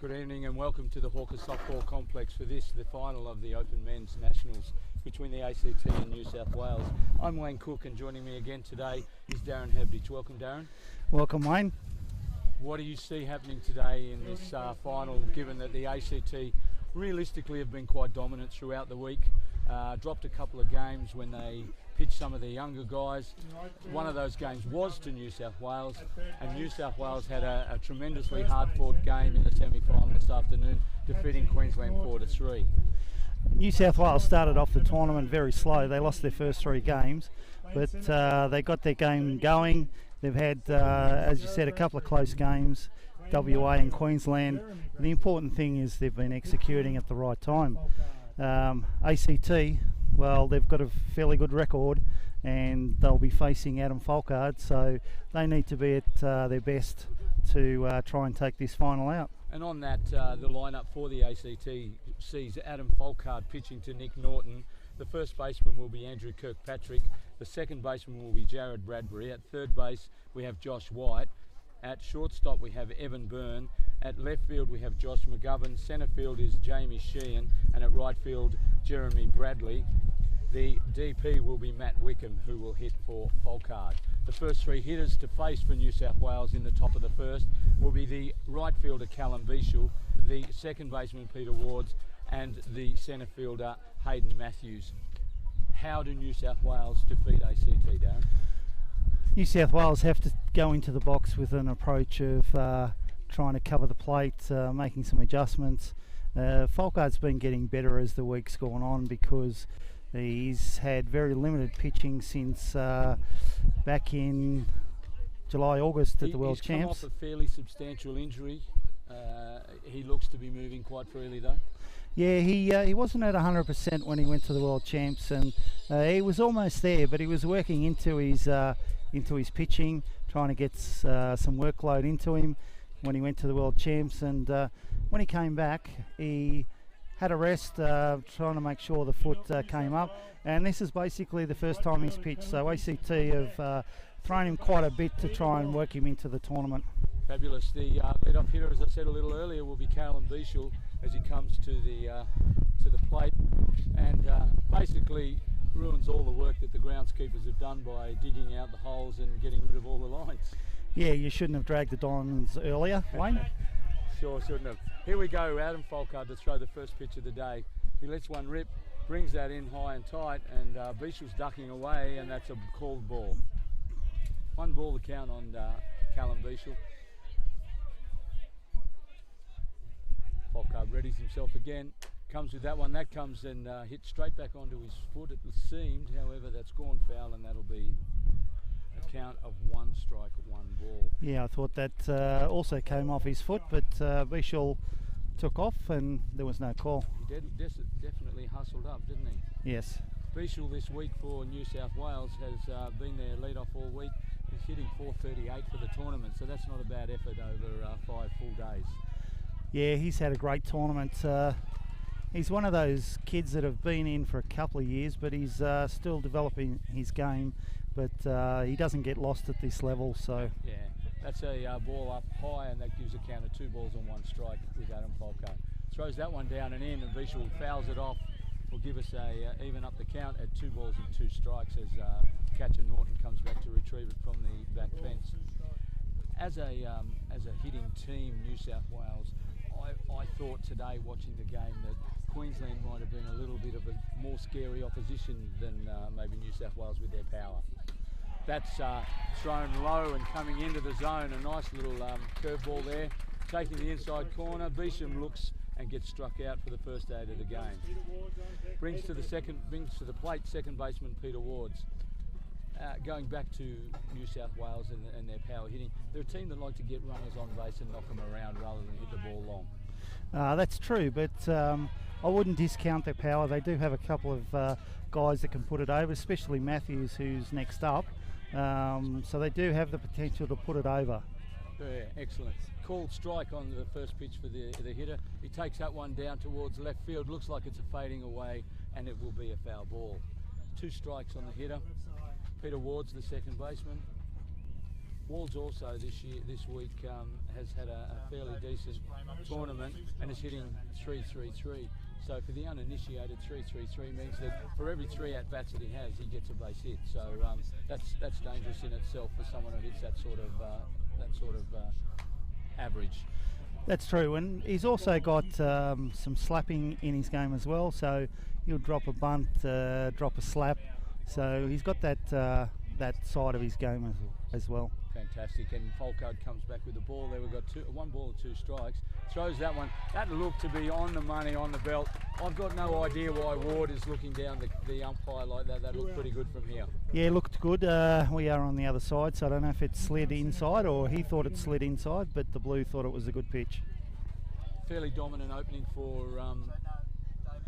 Good evening and welcome to the Hawkers Softball Complex for the final of the Open Men's Nationals between the ACT and New South Wales. I'm Wayne Cook and joining me again today is Darren Hebditch. Welcome, Darren. Welcome, Wayne. What do you see happening today in this final, given that the ACT realistically have been quite dominant throughout the week? Dropped a couple of games when they pitched some of their younger guys. One of those games was to New South Wales, and New South Wales had a tremendously hard-fought game in the semi-final this afternoon, defeating Queensland 4-3. New South Wales started off the tournament very slow. They lost their first 3 games, but they got their game going. They've had, as you said, a couple of close games, WA and Queensland. The important thing is they've been executing at the right time. ACT, well, they've got a fairly good record and they'll be facing Adam Folkard, so they need to be at their best to try and take this final out. And on that, the lineup for the ACT sees Adam Folkard pitching to Nick Norton. The first baseman will be Andrew Kirkpatrick. The second baseman will be Jared Bradbury. At third base, we have Josh White. At shortstop, we have Evan Byrne. At left field, we have Josh Mcgovern. Centre field is Jamie Sheehan. And at right field, Jeremy Bradley. The DP will be Matt Wickham, who will hit for Folkard. The first 3 hitters to face for New South Wales in the top of the first will be the right fielder Callum Bichel, the second baseman Peter Wards, and the centre fielder Hayden Matthews. How do New South Wales defeat ACT, Darren? New South Wales have to go into the box with an approach of trying to cover the plate, making some adjustments. Folkard's been getting better as the week's gone on because he's had very limited pitching since back in July, August at the World Champs. He's come off a fairly substantial injury. He looks to be moving quite freely though. Yeah, he wasn't at 100% when he went to the World Champs, and he was almost there, but he was working into his pitching, trying to get some workload into him when he went to the World Champs, and when he came back, he had a rest, trying to make sure the foot came up, and this is basically the first time he's pitched, so ACT have thrown him quite a bit to try and work him into the tournament. Fabulous. The lead-off hitter, as I said a little earlier, will be Callum Bichel as he comes to the plate, and basically ruins all the work that the groundskeepers have done by digging out the holes and getting rid of all the lines. Yeah, you shouldn't have dragged the diamonds earlier, Wayne. Sure shouldn't have. Here we go, Adam Folkard to throw the first pitch of the day. He lets one rip, brings that in high and tight, and Bichel's ducking away, and that's a called ball. 1 ball to count on Callum Bichel. Folkard readies himself again, comes with that one, that comes and hits straight back onto his foot, it seemed. However, that's gone foul, and that'll be a count of 1 strike, 1 ball. Yeah, I thought that also came off his foot, but Bichel took off and there was no call. He definitely hustled up, didn't he? Yes. Bichel this week for New South Wales has been their lead-off all week. He's hitting .438 for the tournament, so that's not a bad effort over 5 full days. Yeah, he's had a great tournament. He's one of those kids that have been in for a couple of years, but he's still developing his game, but he doesn't get lost at this level. So yeah, that's a ball up high, and that gives a count of 2 balls and 1 strike with Adam Folkard. Throws that one down and in, and Bichel fouls it off. Will give us a even up the count at 2 balls and 2 strikes as catcher Norton comes back to retrieve it from the back fence. As a hitting team, New South Wales, I thought today watching the game that Queensland might have been a little bit of a more scary opposition than maybe New South Wales with their power. That's thrown low and coming into the zone, a nice little curveball there, taking the inside corner. Beesham looks and gets struck out for the first out of the game. Brings to the plate second baseman Peter Wards. Going back to New South Wales and their power hitting, they're a team that like to get runners on base and knock them around rather than hit the ball long. That's true, but I wouldn't discount their power. They do have a couple of guys that can put it over, especially Matthews, who's next up. So they do have the potential to put it over. Yeah, excellent. Called strike on the first pitch for the hitter. He takes that one down towards left field. Looks like it's a fading away, and it will be a foul ball. 2 strikes on the hitter. Peter Wards, the second baseman. Walls also this week has had a fairly decent tournament and is hitting 3-3-3. So for the uninitiated, 3-3-3 means that for every 3 at-bats that he has, he gets a base hit. So that's dangerous in itself for someone who hits that sort of average. That's true, and he's also got some slapping in his game as well. So he'll drop a bunt, drop a slap. So he's got that side of his game as well. Fantastic, and Folkard comes back with the ball there. We've got 1 ball and 2 strikes. Throws that one. That looked to be on the money, on the belt. I've got no idea why Ward is looking down the umpire like that. That looked pretty good from here. Yeah, looked good. We are on the other side, so I don't know if it slid inside or he thought it slid inside, but the blue thought it was a good pitch. Fairly dominant opening for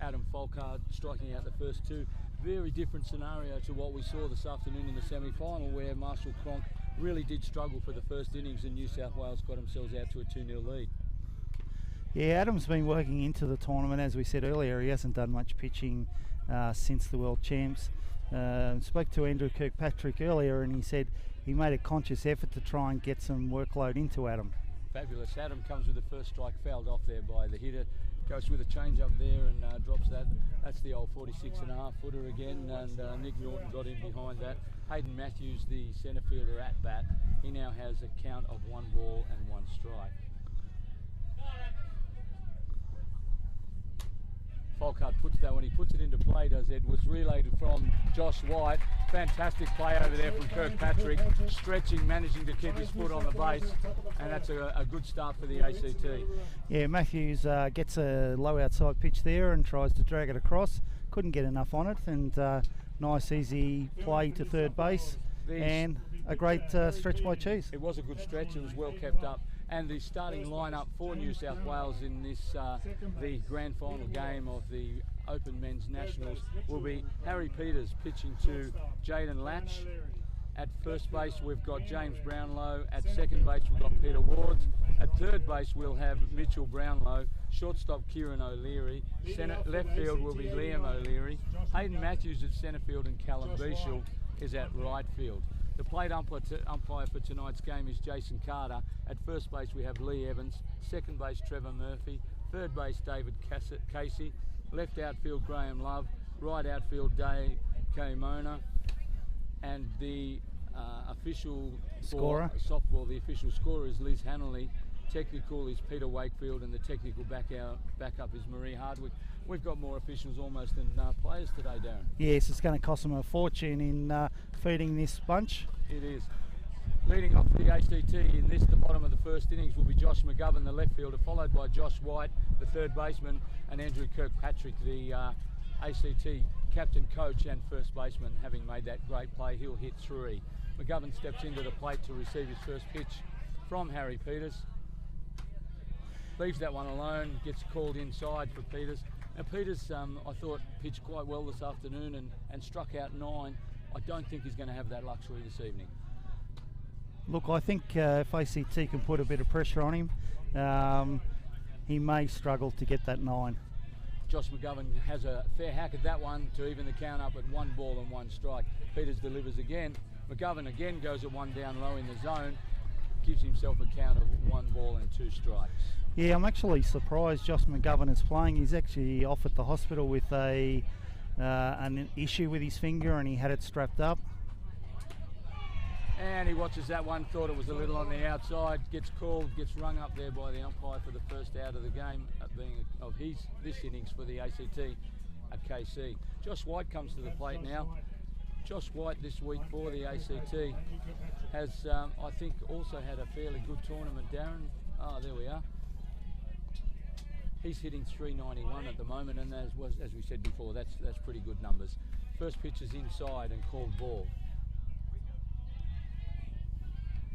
Adam Folkard, striking out the first 2. Very different scenario to what we saw this afternoon in the semi-final, where Marshall Cronk really did struggle for the first innings and New South Wales got themselves out to a 2-0 lead. Yeah, Adam's been working into the tournament, as we said earlier. He hasn't done much pitching since the World Champs. Spoke to Andrew Kirkpatrick earlier and he said he made a conscious effort to try and get some workload into Adam. Fabulous. Adam comes with the first strike, fouled off there by the hitter. Goes with a change up there and drops that. That's the old 46.5 footer again, and Nick Norton got in behind that. Hayden Matthews, the centre fielder at bat, he now has a count of 1 ball and 1 strike. Folkard puts that one, he puts it into play, does Ed, was relayed from Josh White. Fantastic play over there from Kirkpatrick, stretching, managing to keep his foot on the base, and that's a good start for the ACT. Yeah, Matthews gets a low outside pitch there and tries to drag it across. Couldn't get enough on it, and nice easy play to third base, and a great stretch by Cheese. It was a good stretch, it was well kept up. And the starting lineup for New South Wales in this the grand final game of the Open Men's Nationals will be Harry Peters pitching to Jaden Latch. At first base we've got James Brownlow. At second base we've got Peter Wards. At third base we'll have Mitchell Brownlow. Shortstop Kieran O'Leary. Left field will be Liam O'Leary. Hayden Matthews at centre field and Callum Beashall is at right field. The plate umpire for tonight's game is Jason Carter. At first base we have Lee Evans, second base Trevor Murphy, third base David Casey, left outfield Graham Love, right outfield Dave Kaimona, and the official scorer softball, the official scorer is Liz Hanley. Technical is Peter Wakefield, and the technical backup is Marie Hardwick. We've got more officials almost than players today, Darren. Yes, it's going to cost them a fortune in feeding this bunch. It is. Leading off the ACT in the bottom of the first innings will be Josh Mcgovern, the left fielder, followed by Josh White, the third baseman, and Andrew Kirkpatrick, the ACT captain, coach and first baseman. Having made that great play, he'll hit 3. Mcgovern steps into the plate to receive his first pitch from Harry Peters. Leaves that one alone, gets called inside for Peters. Now Peters, I thought, pitched quite well this afternoon and struck out 9. I don't think he's going to have that luxury this evening. Look, I think if ACT can put a bit of pressure on him, he may struggle to get that 9. Josh Mcgovern has a fair hack at that one to even the count up at 1 ball and 1 strike. Peters delivers again. Mcgovern again goes at 1 down low in the zone, gives himself a count of 1 ball and 2 strikes. Yeah, I'm actually surprised Josh Mcgovern is playing. He's actually off at the hospital with an issue with his finger, and he had it strapped up. And he watches that one, thought it was a little on the outside, gets called, gets rung up there by the umpire for the first out of the game, being of this innings for the ACT at KC. Josh White comes to the plate now. Josh White this week for the ACT has, I think, also had a fairly good tournament, Darren. There we are. He's hitting 391 at the moment, and as we said before, that's pretty good numbers. First pitch is inside and called ball.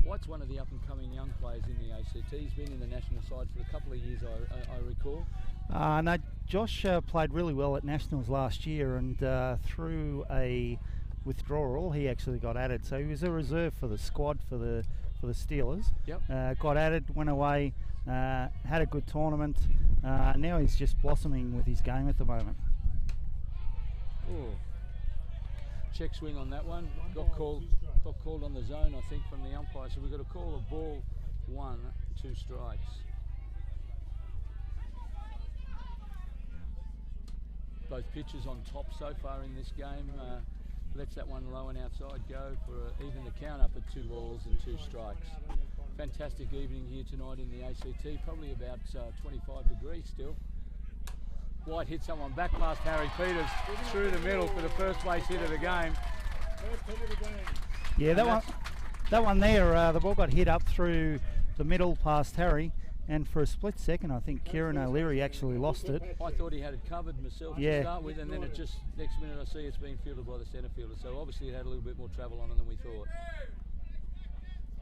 White's one of the up-and-coming young players in the ACT. He's been in the national side for a couple of years, I recall. No, Josh played really well at Nationals last year, and through a withdrawal, he actually got added. So he was a reserve for the squad for the Steelers. Yep. Got added, went away, had a good tournament. Now he's just blossoming with his game at the moment. Ooh. Check swing on that one. Got called got called on the zone, I think, from the umpire. So we've got to call a ball 1, 2 strikes. Both pitchers on top so far in this game. Lets that one low and outside go for even the count up at 2 balls and 2 strikes. Fantastic evening here tonight in the ACT. Probably about 25 degrees still. White hit someone back past Harry Peters through the middle for the first base hit of the game. Yeah, that one there, the ball got hit up through the middle past Harry, and for a split second I think Kieran O'Leary actually lost it. I thought he had it covered myself to start with, and then it just, next minute I see it's being fielded by the centre fielder, so obviously it had a little bit more travel on it than we thought.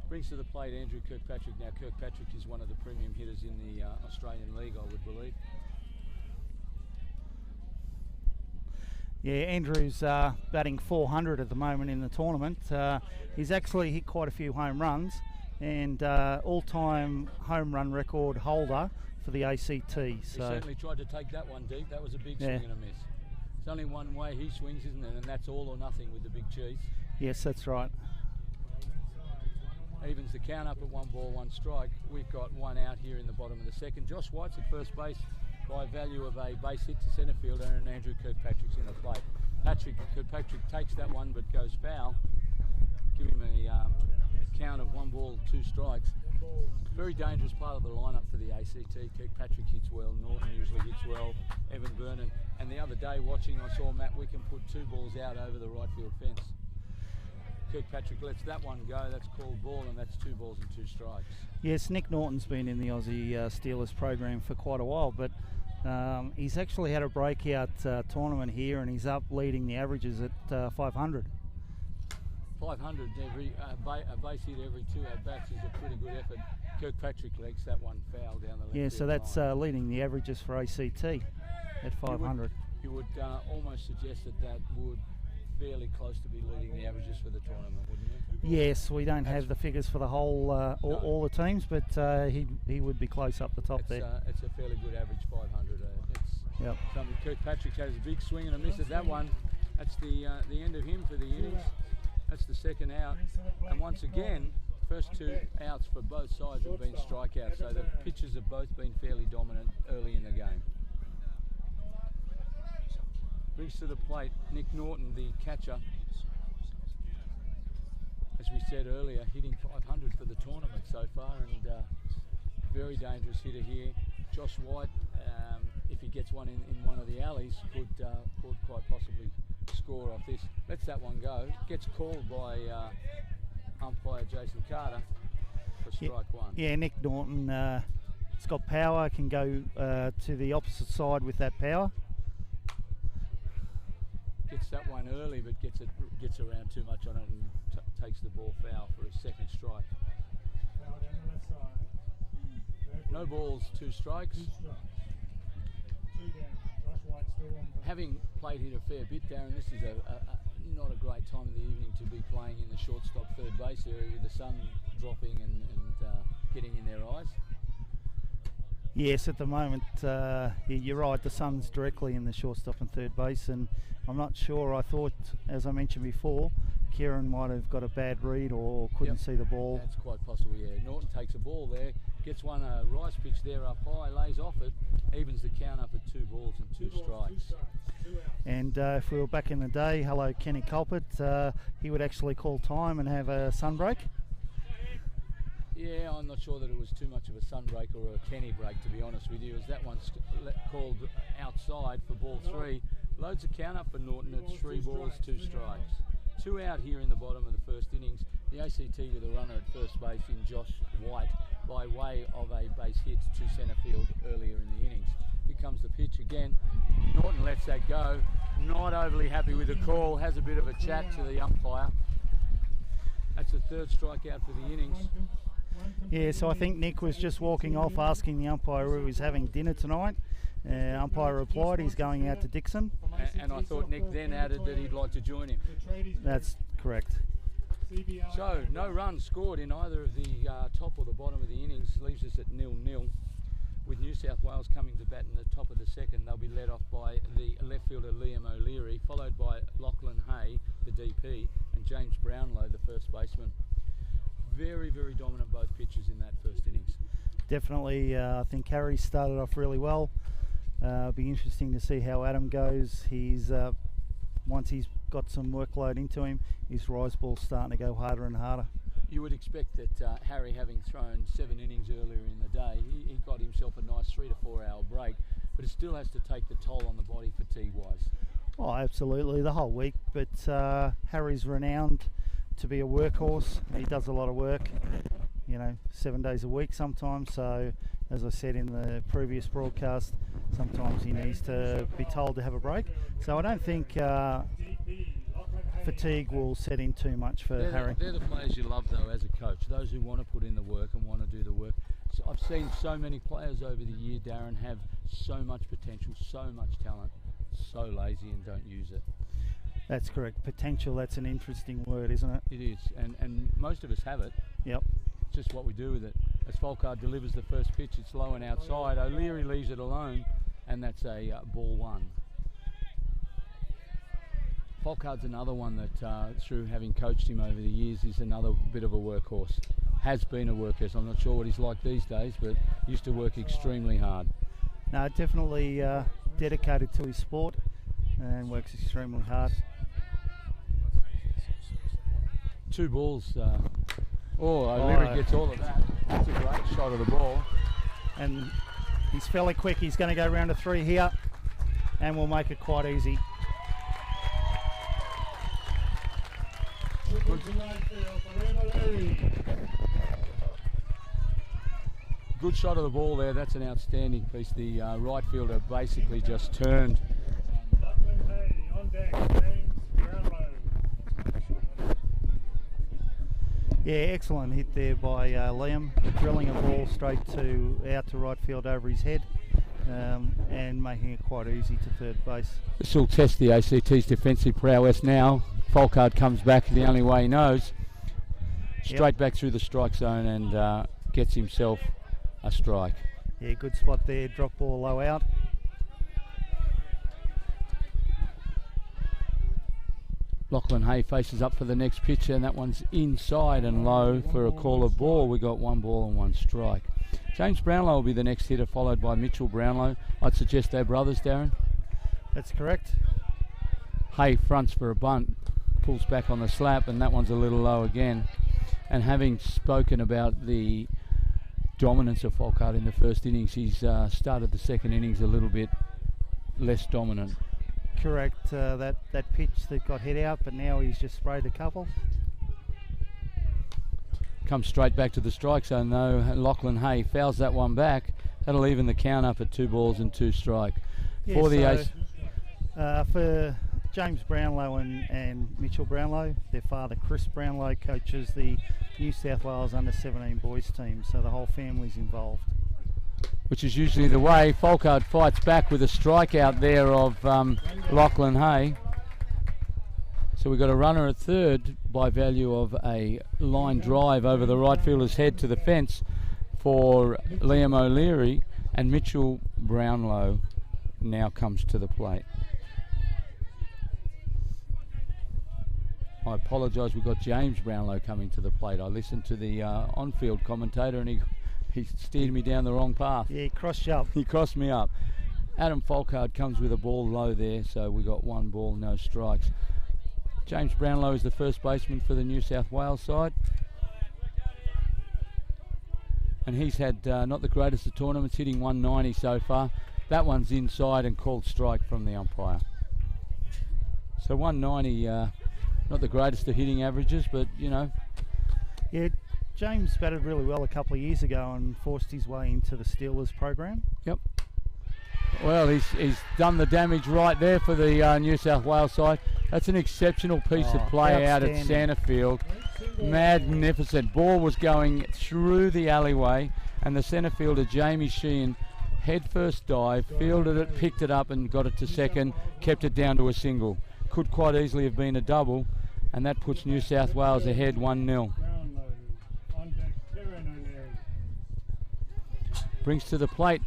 Brings to the plate Andrew Kirkpatrick. Now Kirkpatrick is one of the premium hitters in the Australian League, I would believe. Yeah, Andrew's batting 400 at the moment in the tournament. He's actually hit quite a few home runs, and all-time home run record holder for the ACT. So he certainly tried to take that one deep. That was a big swing and a miss. It's only one way he swings, isn't it? And that's all or nothing with the big cheese. Yes, that's right. Evens the count up at 1 ball, 1 strike. We've got 1 out here in the bottom of the second. Josh White's at first base by value of a base hit to centre fielder, and Andrew Kirkpatrick's in the plate. Kirkpatrick takes that one but goes foul. Give him a count of 1 ball, 2 strikes. Very dangerous part of the lineup for the ACT. Kirkpatrick hits well, Norton usually hits well, Evan Byrne, and the other day watching I saw Matt Wickham put 2 balls out over the right field fence. Kirkpatrick lets that one go, that's called ball, and that's 2 balls and 2 strikes. Yes, Nick Norton's been in the Aussie Steelers program for quite a while, but he's actually had a breakout tournament here, and he's up leading the averages at 500. 500 every a base hit every 2 at-bats is a pretty good effort. Kirkpatrick legs that one foul down the left. Yeah, so that's leading the averages for ACT at 500. You would almost suggest that would fairly close to be leading the averages for the tournament, wouldn't you? Yes, we don't have the figures for the whole all the teams, but he would be close up the top there. It's a fairly good average, 500. Yep. Something Kirkpatrick has a big swing and a miss at that one. That's the end of him for the innings. That's the second out, and once again, first 2 outs for both sides have been strikeouts, so the pitchers have both been fairly dominant early in the game. Brings to the plate Nick Norton, the catcher. As we said earlier, hitting 500 for the tournament so far, and very dangerous hitter here. Josh White, if he gets one in one of the alleys, could quite possibly score off this. Lets that one go. Gets called by umpire Jason Carter for strike 1. Yeah, Nick Norton, it's got power, can go to the opposite side with that power. Gets that one early, but gets around too much on it and takes the ball foul for a second strike. No balls, 2 strikes. Having played here a fair bit, Darren, this is not a great time of the evening to be playing in the shortstop third base area with the sun dropping and getting in their eyes. Yes, at the moment, you're right, the sun's directly in the shortstop and third base, and I'm not sure, I thought, as I mentioned before, Kieran might have got a bad read or couldn't see the ball. That's quite possible, yeah. Norton takes a ball there, gets one rice pitch there up high, lays off it, evens the count up at 2 balls and 2 strikes. And if we were back in the day, hello Kenny Culpet, he would actually call time and have a sunbreak. Yeah, I'm not sure that it was too much of a sunbreak or a Kenny break, to be honest with you, as that one's called outside for ball 3. Loads the count up for Norton at 3 balls, 2 strikes. 2 out here in the bottom of the first innings. The ACT with a runner at first base in Josh White by way of a base hit to centre field earlier in the innings. Here comes the pitch again. Norton lets that go. Not overly happy with the call. Has a bit of a chat to the umpire. That's the 3rd strikeout for the innings. Yeah, so I think Nick was just walking off asking the umpire who was having dinner tonight. Umpire replied he's going out to Dixon. And I thought Nick then added that he'd like to join him. That's correct. So, no runs scored in either of the top or the bottom of the innings, leaves us at 0-0. with New South Wales coming to bat in the top of the second. They'll be led off by the left fielder Liam O'Leary, followed by Lachlan Hay, the DP, and James Brownlow, the first baseman. Very, very dominant both pitchers in that first innings. Definitely, I think Harry started off really well. Be interesting to see how Adam goes. He's once he's got some workload into him, his rise ball's starting to go harder and harder. You would expect that Harry, having thrown 7 innings earlier in the day, he got himself a nice 3 to 4 hour break, but it still has to take the toll on the body fatigue-wise. Oh, absolutely, the whole week. But Harry's renowned to be a workhorse. He does a lot of work, 7 days a week sometimes. So, as I said in the previous broadcast, sometimes he needs to be told to have a break. So I don't think fatigue will set in too much for Harry. They're the players you love, though, as a coach. Those who want to put in the work and want to do the work. So I've seen so many players over the year, Darren, have so much potential, so much talent, so lazy and don't use it. That's correct. Potential, that's an interesting word, isn't it? It is, and most of us have it. Yep. It's just what we do with it. As Folkard delivers the first pitch, it's low and outside. O'Leary leaves it alone, and that's a ball 1. Folkard's another one that, through having coached him over the years, is another bit of a workhorse. Has been a workhorse. I'm not sure what he's like these days, but used to work extremely hard. No, definitely dedicated to his sport and works extremely hard. 2 balls. O'Leary gets all of that. That's a great shot of the ball. And he's fairly quick. He's going to go round to 3 here, and we'll make it quite easy. Good shot of the ball there. That's an outstanding piece. The right fielder basically just turned. Yeah, excellent hit there by Liam, drilling a ball straight out to right field over his head, and making it quite easy to third base. This will test the ACT's defensive prowess now. Folkard comes back the only way he knows, straight back through the strike zone, and gets himself a strike. Yeah, good spot there, drop ball low out. Lachlan Hay faces up for the next pitch, and that one's inside and low for a call of ball. We got 1 ball and 1 strike. James Brownlow will be the next hitter, followed by Mitchell Brownlow. I'd suggest they're brothers, Darren. That's correct. Hay fronts for a bunt, pulls back on the slap, and that one's a little low again. And having spoken about the dominance of Folkard in the first innings, he's started the second innings a little bit less dominant. Correct, that pitch that got hit out, but now he's just sprayed a couple. Comes straight back to the strike zone though. Lachlan Hay fouls that one back. That'll even the count up at 2 balls and 2 strike. Yeah, for James Brownlow and Mitchell Brownlow, their father Chris Brownlow coaches the New South Wales under-17 boys team, so the whole family's involved. Which is usually the way. Folkard fights back with a strikeout there of Lachlan Hay. So we've got a runner at third by value of a line drive over the right fielder's head to the fence for Liam O'Leary, and Mitchell Brownlow now comes to the plate. I apologise, we've got James Brownlow coming to the plate. I listened to the on-field commentator and he steered me down the wrong path. Yeah, he crossed you up. He crossed me up. Adam Folkard comes with a ball low there, so we got 1 ball, no strikes. James Brownlow is the first baseman for the New South Wales side. And he's had not the greatest of tournaments, hitting 190 so far. That one's inside and called strike from the umpire. So 190, not the greatest of hitting averages, but Yeah, James batted really well a couple of years ago and forced his way into the Steelers program. Yep. Well, he's done the damage right there for the New South Wales side. That's an exceptional piece of play out at centre field. Magnificent. Ball was going through the alleyway, and the centre fielder, Jamie Sheehan, head first dive, fielded it, picked it up and got it to second, kept it down to a single. Could quite easily have been a double, and that puts New South Wales ahead 1-0. Brings to the plate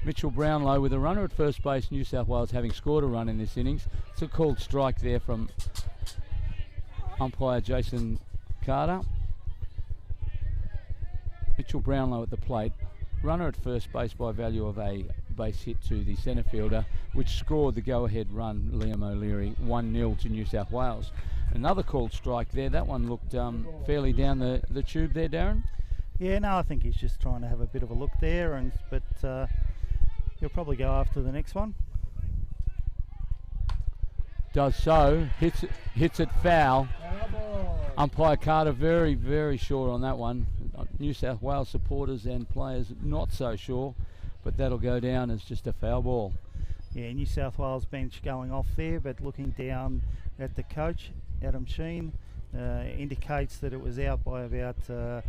Mitchell Brownlow with a runner at first base, New South Wales having scored a run in this innings. It's a called strike there from umpire Jason Carter. Mitchell Brownlow at the plate. Runner at first base by value of a base hit to the centre fielder, which scored the go-ahead run, Liam O'Leary, 1-0 to New South Wales. Another called strike there. That one looked fairly down the tube there, Darren. Yeah, no, I think he's just trying to have a bit of a look there, but he'll probably go after the next one. Does so, hits it foul. Umpire Carter very, very sure on that one. New South Wales supporters and players not so sure, but that'll go down as just a foul ball. Yeah, New South Wales bench going off there, but looking down at the coach, Adam Sheen, indicates that it was out by about 5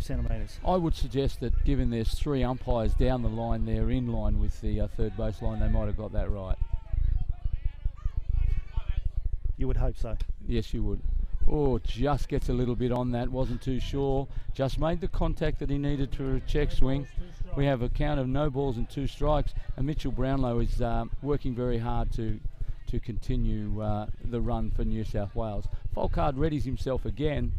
centimetres. I would suggest that given there's 3 umpires down the line there in line with the third baseline, they might have got that right. You would hope so. Yes, you would. Oh, just gets a little bit on that, wasn't too sure. Just made the contact that he needed to check swing. We have a count of no balls and 2 strikes, and Mitchell Brownlow is working very hard to continue the run for New South Wales. Folkard readies himself again.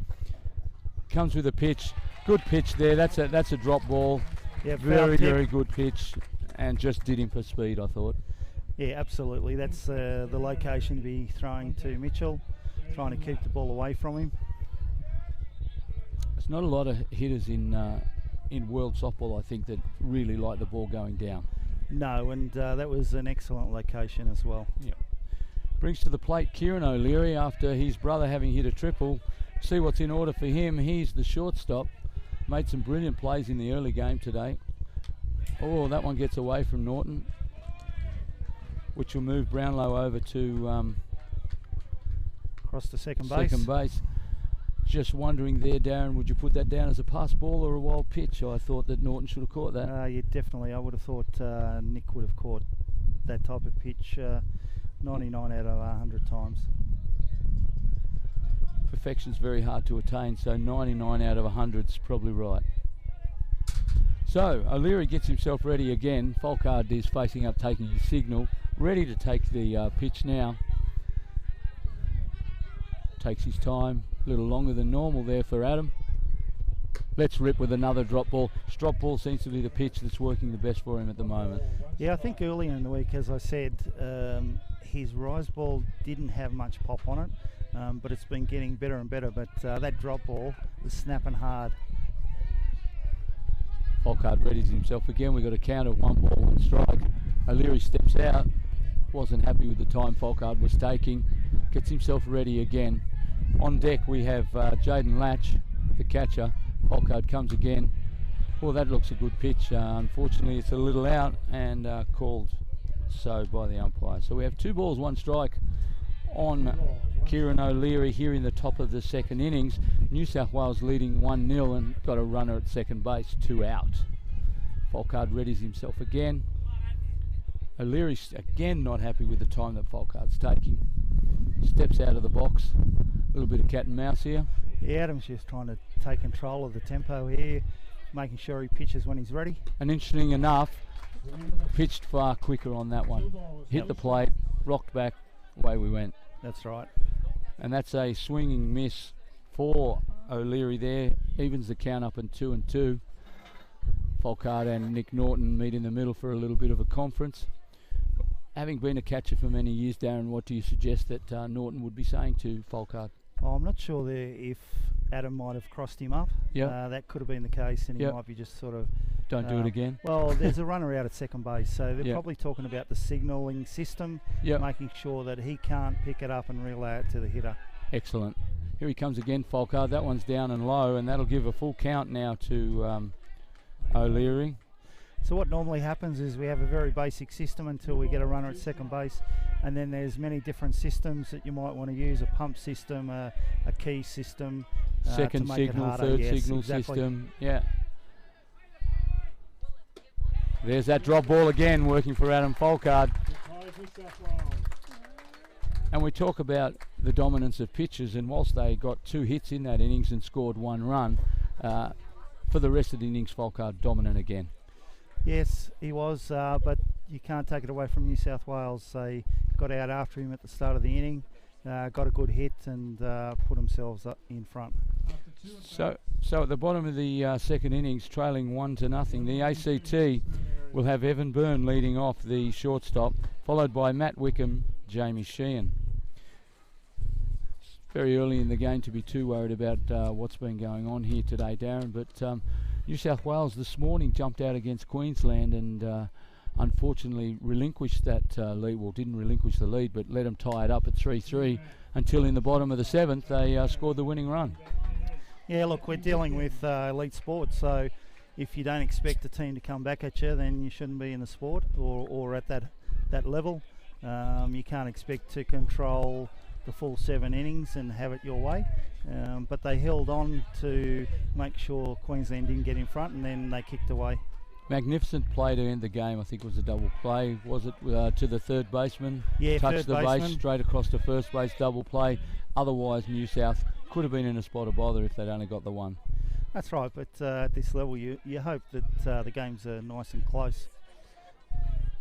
Comes with a pitch. Good pitch there. That's a drop ball. Yeah, very good pitch, and just did him for speed, I thought. Yeah, absolutely. That's the location to be throwing to Mitchell, trying to keep the ball away from him. There's not a lot of hitters in world softball, I think, that really like the ball going down. No, and that was an excellent location as well. Yep. Brings to the plate Kieran O'Leary after his brother having hit a triple. See what's in order for him. He's the shortstop. Made some brilliant plays in the early game today. Oh, that one gets away from Norton, which will move Brownlow over to across to second base. Just wondering there, Darren, would you put that down as a pass ball or a wild pitch? I thought that Norton should have caught that. Yeah, definitely. I would have thought Nick would have caught that type of pitch 99 out of 100 times. Perfection's very hard to attain, so 99 out of 100 is probably right. So O'Leary gets himself ready again. Folkard is facing up, taking his signal, ready to take the pitch now. Takes his time, a little longer than normal there for Adam. Let's rip with another drop ball. Drop ball seems to be the pitch that's working the best for him at the moment. Yeah, I think earlier in the week, as I said, his rise ball didn't have much pop on it, but it's been getting better and better. But that drop ball is snapping hard. Folkard readies himself again. We've got a count of 1 ball, 1 strike. O'Leary steps out. Wasn't happy with the time Folkard was taking. Gets himself ready again. On deck we have Jaden Latch, the catcher. Folkard comes again. Well, that looks a good pitch. Unfortunately, it's a little out and called so by the umpire. So we have 2 balls, 1 strike on Kieran O'Leary here in the top of the second innings. New South Wales leading 1-0 and got a runner at second base, 2 out. Folkard readies himself again. O'Leary's again not happy with the time that Folkard's taking. Steps out of the box. A little bit of cat and mouse here. Yeah, Adam's just trying to take control of the tempo here, making sure he pitches when he's ready. And interesting enough, pitched far quicker on that one. Hit the plate, rocked back, away we went. That's right. And that's a swinging miss for O'Leary there. Evens the count up in 2-2. Folkard and Nick Norton meet in the middle for a little bit of a conference. Having been a catcher for many years, Darren, what do you suggest that Norton would be saying to Folkard? Well, I'm not sure there if Adam might have crossed him up. Yeah. That could have been the case, and he might be just sort of... Don't do it again. Well, there's a runner out at second base, so they're Yep. probably talking about the signalling system, Yep. making sure that he can't pick it up and relay it to the hitter. Excellent. Here he comes again, Folkard. That one's down and low, and that'll give a full count now to O'Leary. So what normally happens is we have a very basic system until we get a runner at second base, and then there's many different systems that you might want to use, a pump system, a key system, Second to make signal, it harder. third Yes, signal exactly. system. Yeah. There's that drop ball again working for Adam Folkard. And we talk about the dominance of pitchers, and whilst they got 2 hits in that innings and scored 1 run, for the rest of the innings Folkard dominant again. Yes, he was, but you can't take it away from New South Wales. They got out after him at the start of the inning, got a good hit and put themselves up in front. So at the bottom of the second innings, trailing 1-0, the ACT will have Evan Byrne leading off, the shortstop, followed by Matt Wickham, Jamie Sheehan. It's very early in the game to be too worried about what's been going on here today, Darren, but New South Wales this morning jumped out against Queensland and unfortunately relinquished that lead. Well, didn't relinquish the lead, but let them tie it up at 3-3 until in the bottom of the seventh they scored the winning run. Yeah, look, we're dealing with elite sport, so if you don't expect a team to come back at you, then you shouldn't be in the sport or at that level. You can't expect to control the full 7 innings and have it your way. But they held on to make sure Queensland didn't get in front, and then they kicked away. Magnificent play to end the game. I think it was a double play. Was it to the third baseman? Yeah, touched the baseman. Base straight across to first base, double play. Otherwise, New South could have been in a spot of bother if they'd only got the one. That's right, but at this level you hope that the games are nice and close.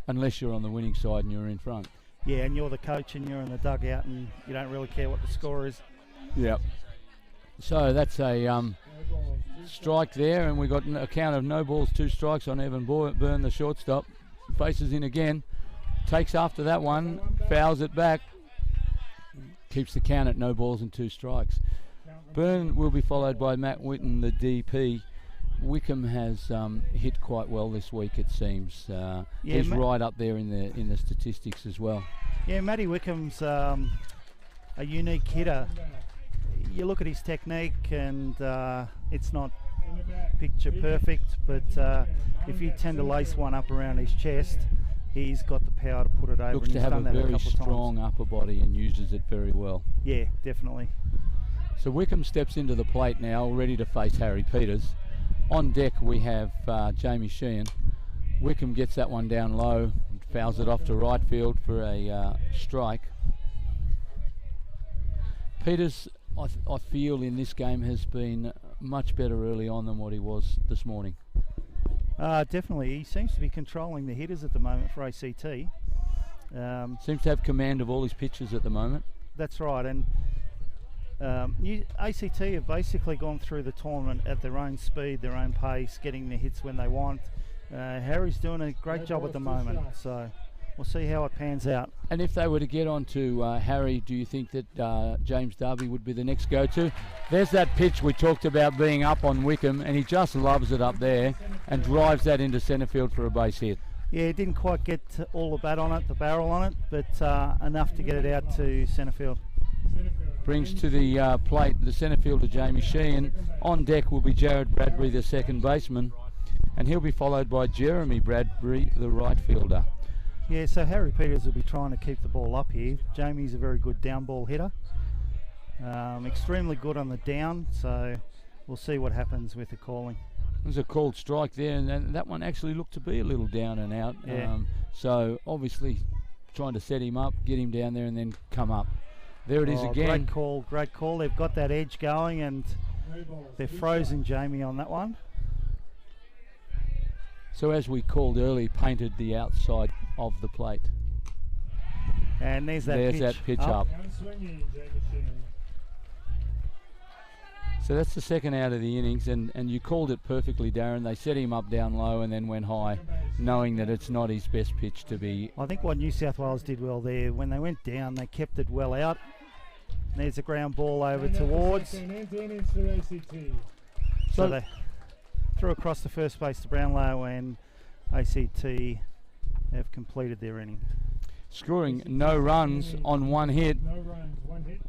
Unless you're on the winning side and you're in front. Yeah, and you're the coach and you're in the dugout and you don't really care what the score is. Yep. So that's a strike there, and we got a count of no balls, 2 strikes on Evan Byrne, the shortstop. Faces in again, takes after that one, fouls it back, keeps the count at no balls and 2 strikes. Byrne will be followed by Matt Whitten, the DP. Wickham has hit quite well this week, it seems. He's right up there in the statistics as well. Yeah, Matty Wickham's a unique hitter. You look at his technique and it's not picture perfect, but if you tend to lace one up around his chest, he's got the power to put it over. Looks to have a very strong upper body and uses it very well. Yeah, definitely. So Wickham steps into the plate now, ready to face Harry Peters. On deck we have Jamie Sheehan. Wickham gets that one down low, fouls it off to right field for a strike. Peters, I feel in this game has been much better early on than what he was this morning. Definitely, he seems to be controlling the hitters at the moment for ACT. Seems to have command of all his pitches at the moment. That's right, and ACT have basically gone through the tournament at their own speed, their own pace, getting the hits when they want. Harry's doing a great job at the moment, so we'll see how it pans out. And if they were to get on to Harry, do you think that James Darby would be the next go-to? There's that pitch we talked about being up on Wickham, and he just loves it up there and drives that into centre field for a base hit. Yeah, he didn't quite get all the bat on it, the barrel on it, but enough to get it out to centre field. Brings to the plate the centre fielder Jamie Sheehan. On deck will be Jared Bradbury, the second baseman, and he'll be followed by Jeremy Bradbury, the right fielder. Yeah, so Harry Peters will be trying to keep the ball up here. Jamie's a very good down ball hitter, extremely good on the down, so we'll see what happens with the calling. There's a called strike there, and that one actually looked to be a little down and out. Yeah. So obviously trying to set him up, get him down there and then come up. There it is again. Great call. They've got that edge going and they're frozen Jamie on that one. So as we called earlier, painted the outside of the plate. And there's that pitch up. So that's the second out of the innings, and you called it perfectly, Darren. They set him up down low and then went high, knowing that it's not his best pitch to be. I think what New South Wales did well there, when they went down, they kept it well out. There's a ground ball over towards. So they threw across the first base to Brownlow, and ACT have completed their inning. Scoring no runs on one hit. No runs, one hit.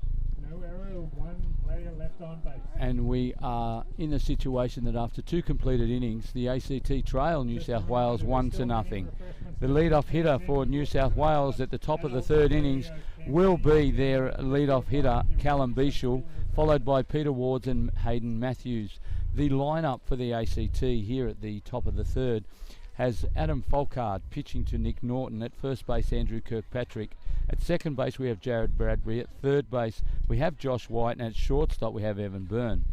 No error, one player left on base. And we are in a situation that after 2 completed innings, the ACT trail New South Wales 1-0. The lead-off hitter for New South Wales at the top of the third innings will be their lead-off hitter, Callum Bichel, followed by Peter Wards and Hayden Matthews. The lineup for the ACT here at the top of the third has Adam Folkard pitching to Nick Norton. At first base, Andrew Kirkpatrick. At second base, we have Jared Bradbury. At third base, we have Josh White. And at shortstop, we have Evan Byrne.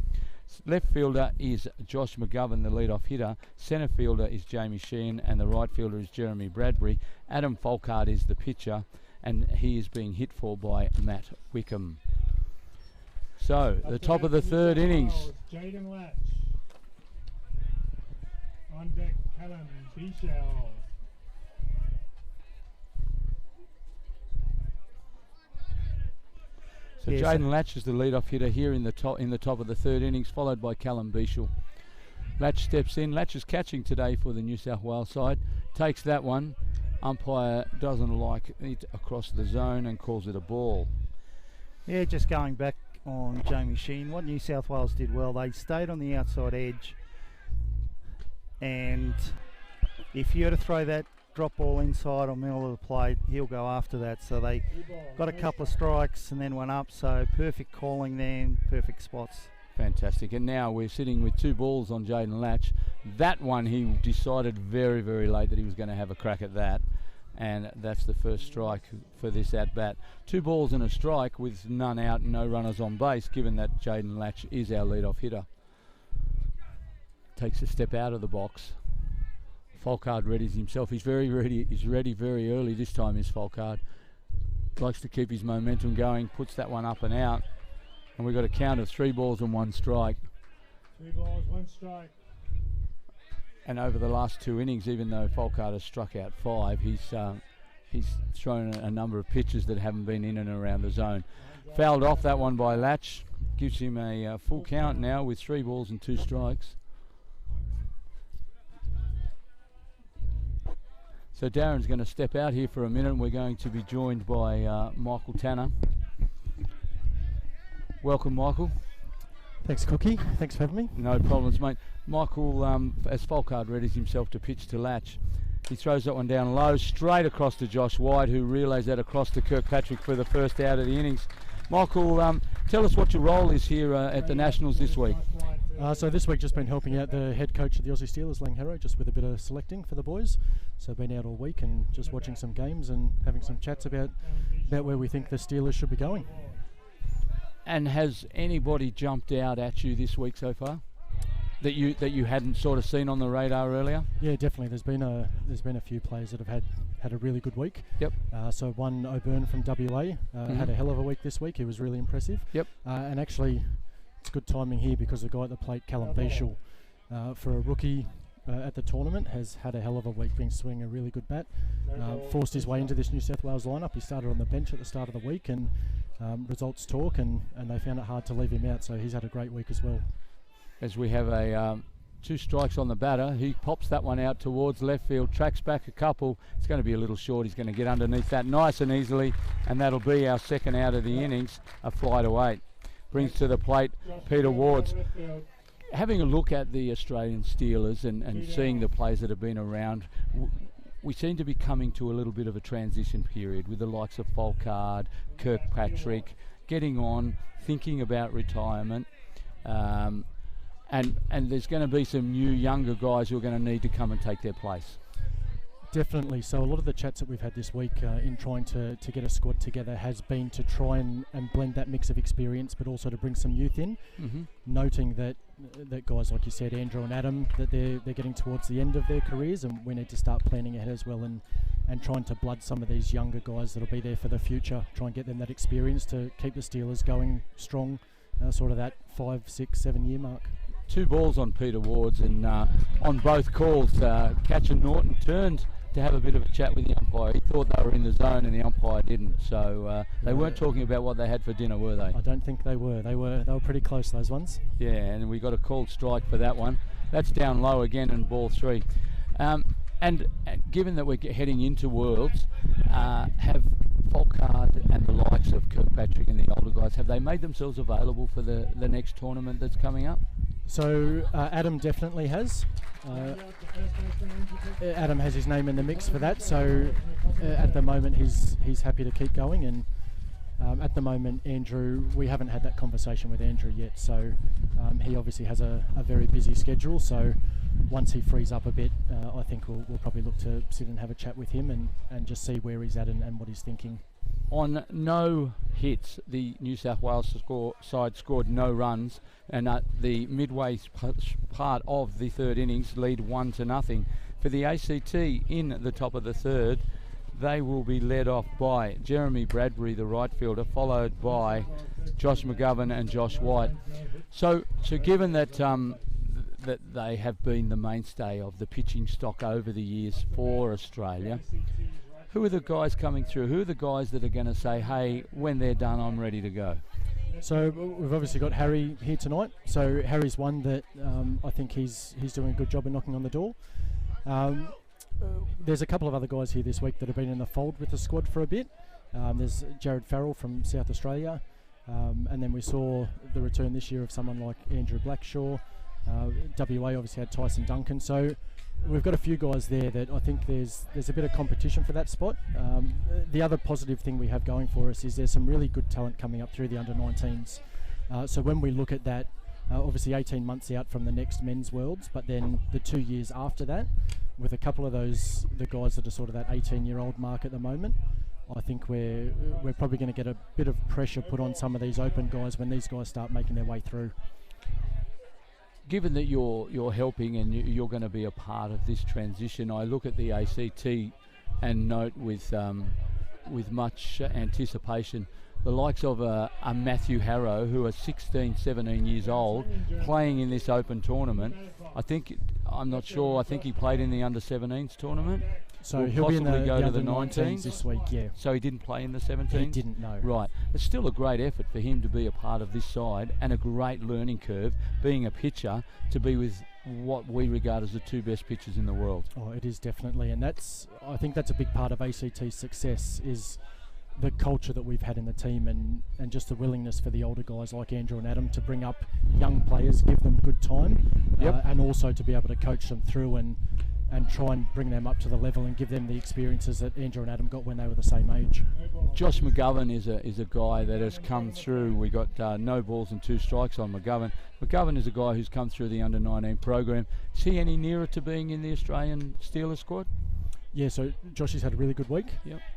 Left fielder is Josh Mcgovern, the lead-off hitter. Centre fielder is Jamie Sheehan, and the right fielder is Jeremy Bradbury. Adam Folkard is the pitcher, and he is being hit for by Matt Wickham. So, the top of the third innings. Jaden Latch. On deck, Callum Bishell. So Jaden Latch is the lead-off hitter here in the top of the third innings, followed by Callum Bishell. Latch steps in. Latch is catching today for the New South Wales side. Takes that one. Umpire doesn't like it across the zone and calls it a ball. Yeah, just going back on Jamie Sheen, what New South Wales did well, they stayed on the outside edge, and if you were to throw that drop ball inside or middle of the plate, he'll go after that. So they got a couple of strikes and then went up, so perfect calling then, perfect spots. Fantastic. And now we're sitting with 2 balls on Jaden Latch. That one he decided very, very late that he was going to have a crack at that, and that's the first strike for this at-bat. 2 balls and a strike with none out and no runners on base, given that Jaden Latch is our lead-off hitter. Takes a step out of the box. Folkard readies himself. He's very ready. He's ready very early this time, is Folkard. Likes to keep his momentum going, puts that one up and out. And we've got a count of 3 balls and 1 strike. 3 balls, 1 strike. And over the last 2 innings, even though Folkard has struck out 5, he's thrown a number of pitches that haven't been in and around the zone. Fouled off that one by Latch. Gives him a full count now with 3 balls and 2 strikes. So Darren's going to step out here for a minute, and we're going to be joined by Michael Tanner. Welcome, Michael. Thanks, Cookie. Thanks for having me. No problems, mate. Michael, as Folkard readies himself to pitch to Latch, he throws that one down low, straight across to Josh White, who relays that across to Kirkpatrick for the first out of the innings. Michael, tell us what your role is here at the Nationals this week. So this week just been helping out the head coach of the Aussie Steelers, Lang Harrow, just with a bit of selecting for the boys. So been out all week and just watching some games and having some chats about where we think the Steelers should be going. And has anybody jumped out at you this week so far that you hadn't sort of seen on the radar earlier? Yeah, definitely. There's been a few players that have had a really good week. Yep. So one Byrne from WA had a hell of a week this week. He was really impressive. Yep. And actually, it's good timing here because the guy at the plate, Callum Bishell, for a rookie at the tournament, has had a hell of a week, been swinging a really good bat. Forced his way into this New South Wales lineup. He started on the bench at the start of the week, and results talk, and they found it hard to leave him out. So he's had a great week as well. As we have a 2 strikes on the batter, he pops that one out towards left field, tracks back a couple. It's going to be a little short. He's going to get underneath that nice and easily, and that'll be our second out of the innings, a fly to 8. Brings to the plate Peter Wards. Having a look at the Australian Steelers and seeing the players that have been around, we seem to be coming to a little bit of a transition period with the likes of Folkard, Kirkpatrick, getting on, thinking about retirement. And there's going to be some new younger guys who are going to need to come and take their place. Definitely. So a lot of the chats that we've had this week in trying to get a squad together has been to try and blend that mix of experience, but also to bring some youth in, noting that guys like you said, Andrew and Adam, that they're getting towards the end of their careers, and we need to start planning ahead as well, and trying to blood some of these younger guys that'll be there for the future, try and get them that experience to keep the Steelers going strong, sort of that 5, 6, 7 year mark. 2 balls on Peter Wards, and on both calls, Catcher Norton turned to have a bit of a chat with the umpire. He thought they were in the zone and the umpire didn't, so they weren't talking about what they had for dinner, were they? I don't think they were. They were pretty close, those ones. Yeah, and we got a called strike for that one. That's down low again and ball 3. And given that we're heading into Worlds, have Folkard and the likes of Kirkpatrick and the older guys, have they made themselves available for the next tournament that's coming up? So Adam definitely has. Adam has his name in the mix for that, so at the moment he's happy to keep going, and at the moment Andrew, we haven't had that conversation with Andrew yet, so he obviously has a very busy schedule, so once he frees up a bit, I think we'll probably look to sit and have a chat with him and just see where he's at and what he's thinking. On no hits, the New South Wales side scored no runs, and at the midway part of the third innings, lead 1-0. For the ACT in the top of the third, they will be led off by Jeremy Bradbury, the right fielder, followed by Josh Mcgovern and Josh White. So given that that they have been the mainstay of the pitching stock over the years for Australia, who are the guys coming through? Who are the guys that are going to say, hey, when they're done, I'm ready to go? So we've obviously got Harry here tonight. So Harry's one that I think he's doing a good job in knocking on the door. There's a couple of other guys here this week that have been in the fold with the squad for a bit. There's Jared Farrell from South Australia, and then we saw the return this year of someone like Andrew Blackshaw. WA obviously had Tyson Duncan, so we've got a few guys there that I think there's a bit of competition for that spot. The other positive thing we have going for us is there's some really good talent coming up through the under-19s. So when we look at that, obviously 18 months out from the next men's worlds, but then the 2 years after that, with a couple of those, the guys that are sort of that 18-year-old mark at the moment, I think we're probably going to get a bit of pressure put on some of these open guys when these guys start making their way through. Given that you're helping and you're going to be a part of this transition, I look at the ACT and note with much anticipation the likes of a Matthew Harrow, who are 16, 17 years old, playing in this open tournament. I'm not sure, I think he played in the under-17s tournament. So he'll be in the go to the under-19s this week, yeah. So he didn't play in the 17s? He didn't, no. Right. It's still a great effort for him to be a part of this side, and a great learning curve, being a pitcher, to be with what we regard as the two best pitchers in the world. Oh, it is definitely, and I think that's a big part of ACT's success, is the culture that we've had in the team, and just the willingness for the older guys like Andrew and Adam to bring up young players, give them good time, and also to be able to coach them through and try and bring them up to the level and give them the experiences that Andrew and Adam got when they were the same age. Josh Mcgovern is a guy that has come through. We got no balls and 2 strikes on Mcgovern. Mcgovern is a guy who's come through the under-19 program. Is he any nearer to being in the Australian Steelers squad? Yeah, so Josh has had a really good week,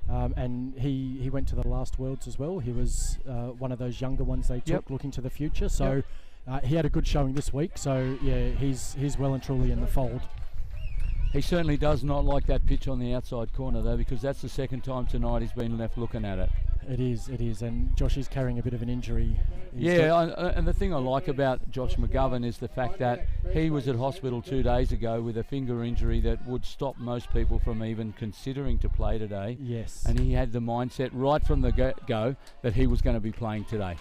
and he went to the last Worlds as well. He was one of those younger ones they took looking to the future, so he had a good showing this week, so yeah, he's well and truly in the fold. He certainly does not like that pitch on the outside corner, though, because that's the second time tonight he's been left looking at it. It is, and Josh is carrying a bit of an injury. And the thing I like about Josh Mcgovern is the fact that he was at hospital 2 days ago with a finger injury that would stop most people from even considering to play today. Yes. And he had the mindset right from the go that he was going to be playing today.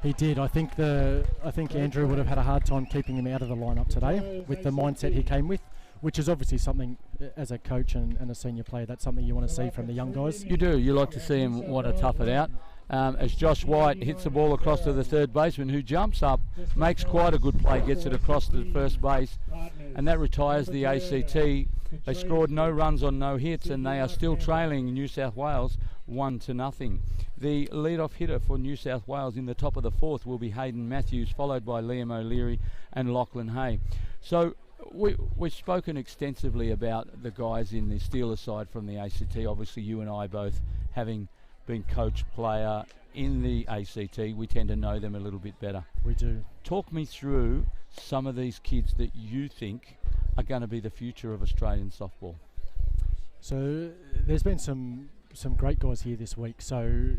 He did. I think Andrew would have had a hard time keeping him out of the lineup today with the mindset he came with, which is obviously something, as a coach and a senior player, that's something you want to see from the young guys. You do. You like to see him want to tough it out. As Josh White hits the ball across to the third baseman, who jumps up, makes quite a good play, gets it across to the first base, and that retires the ACT. They scored no runs on no hits, and they are still trailing New South Wales 1-0. The lead-off hitter for New South Wales in the top of the fourth will be Hayden Matthews, followed by Liam O'Leary and Lachlan Hay. So we've spoken extensively about the guys in the Steelers side from the ACT. Obviously, you and I both, having been coach player in the ACT, we tend to know them a little bit better. We do. Talk me through some of these kids that you think are going to be the future of Australian softball. So there's been some great guys here this week. So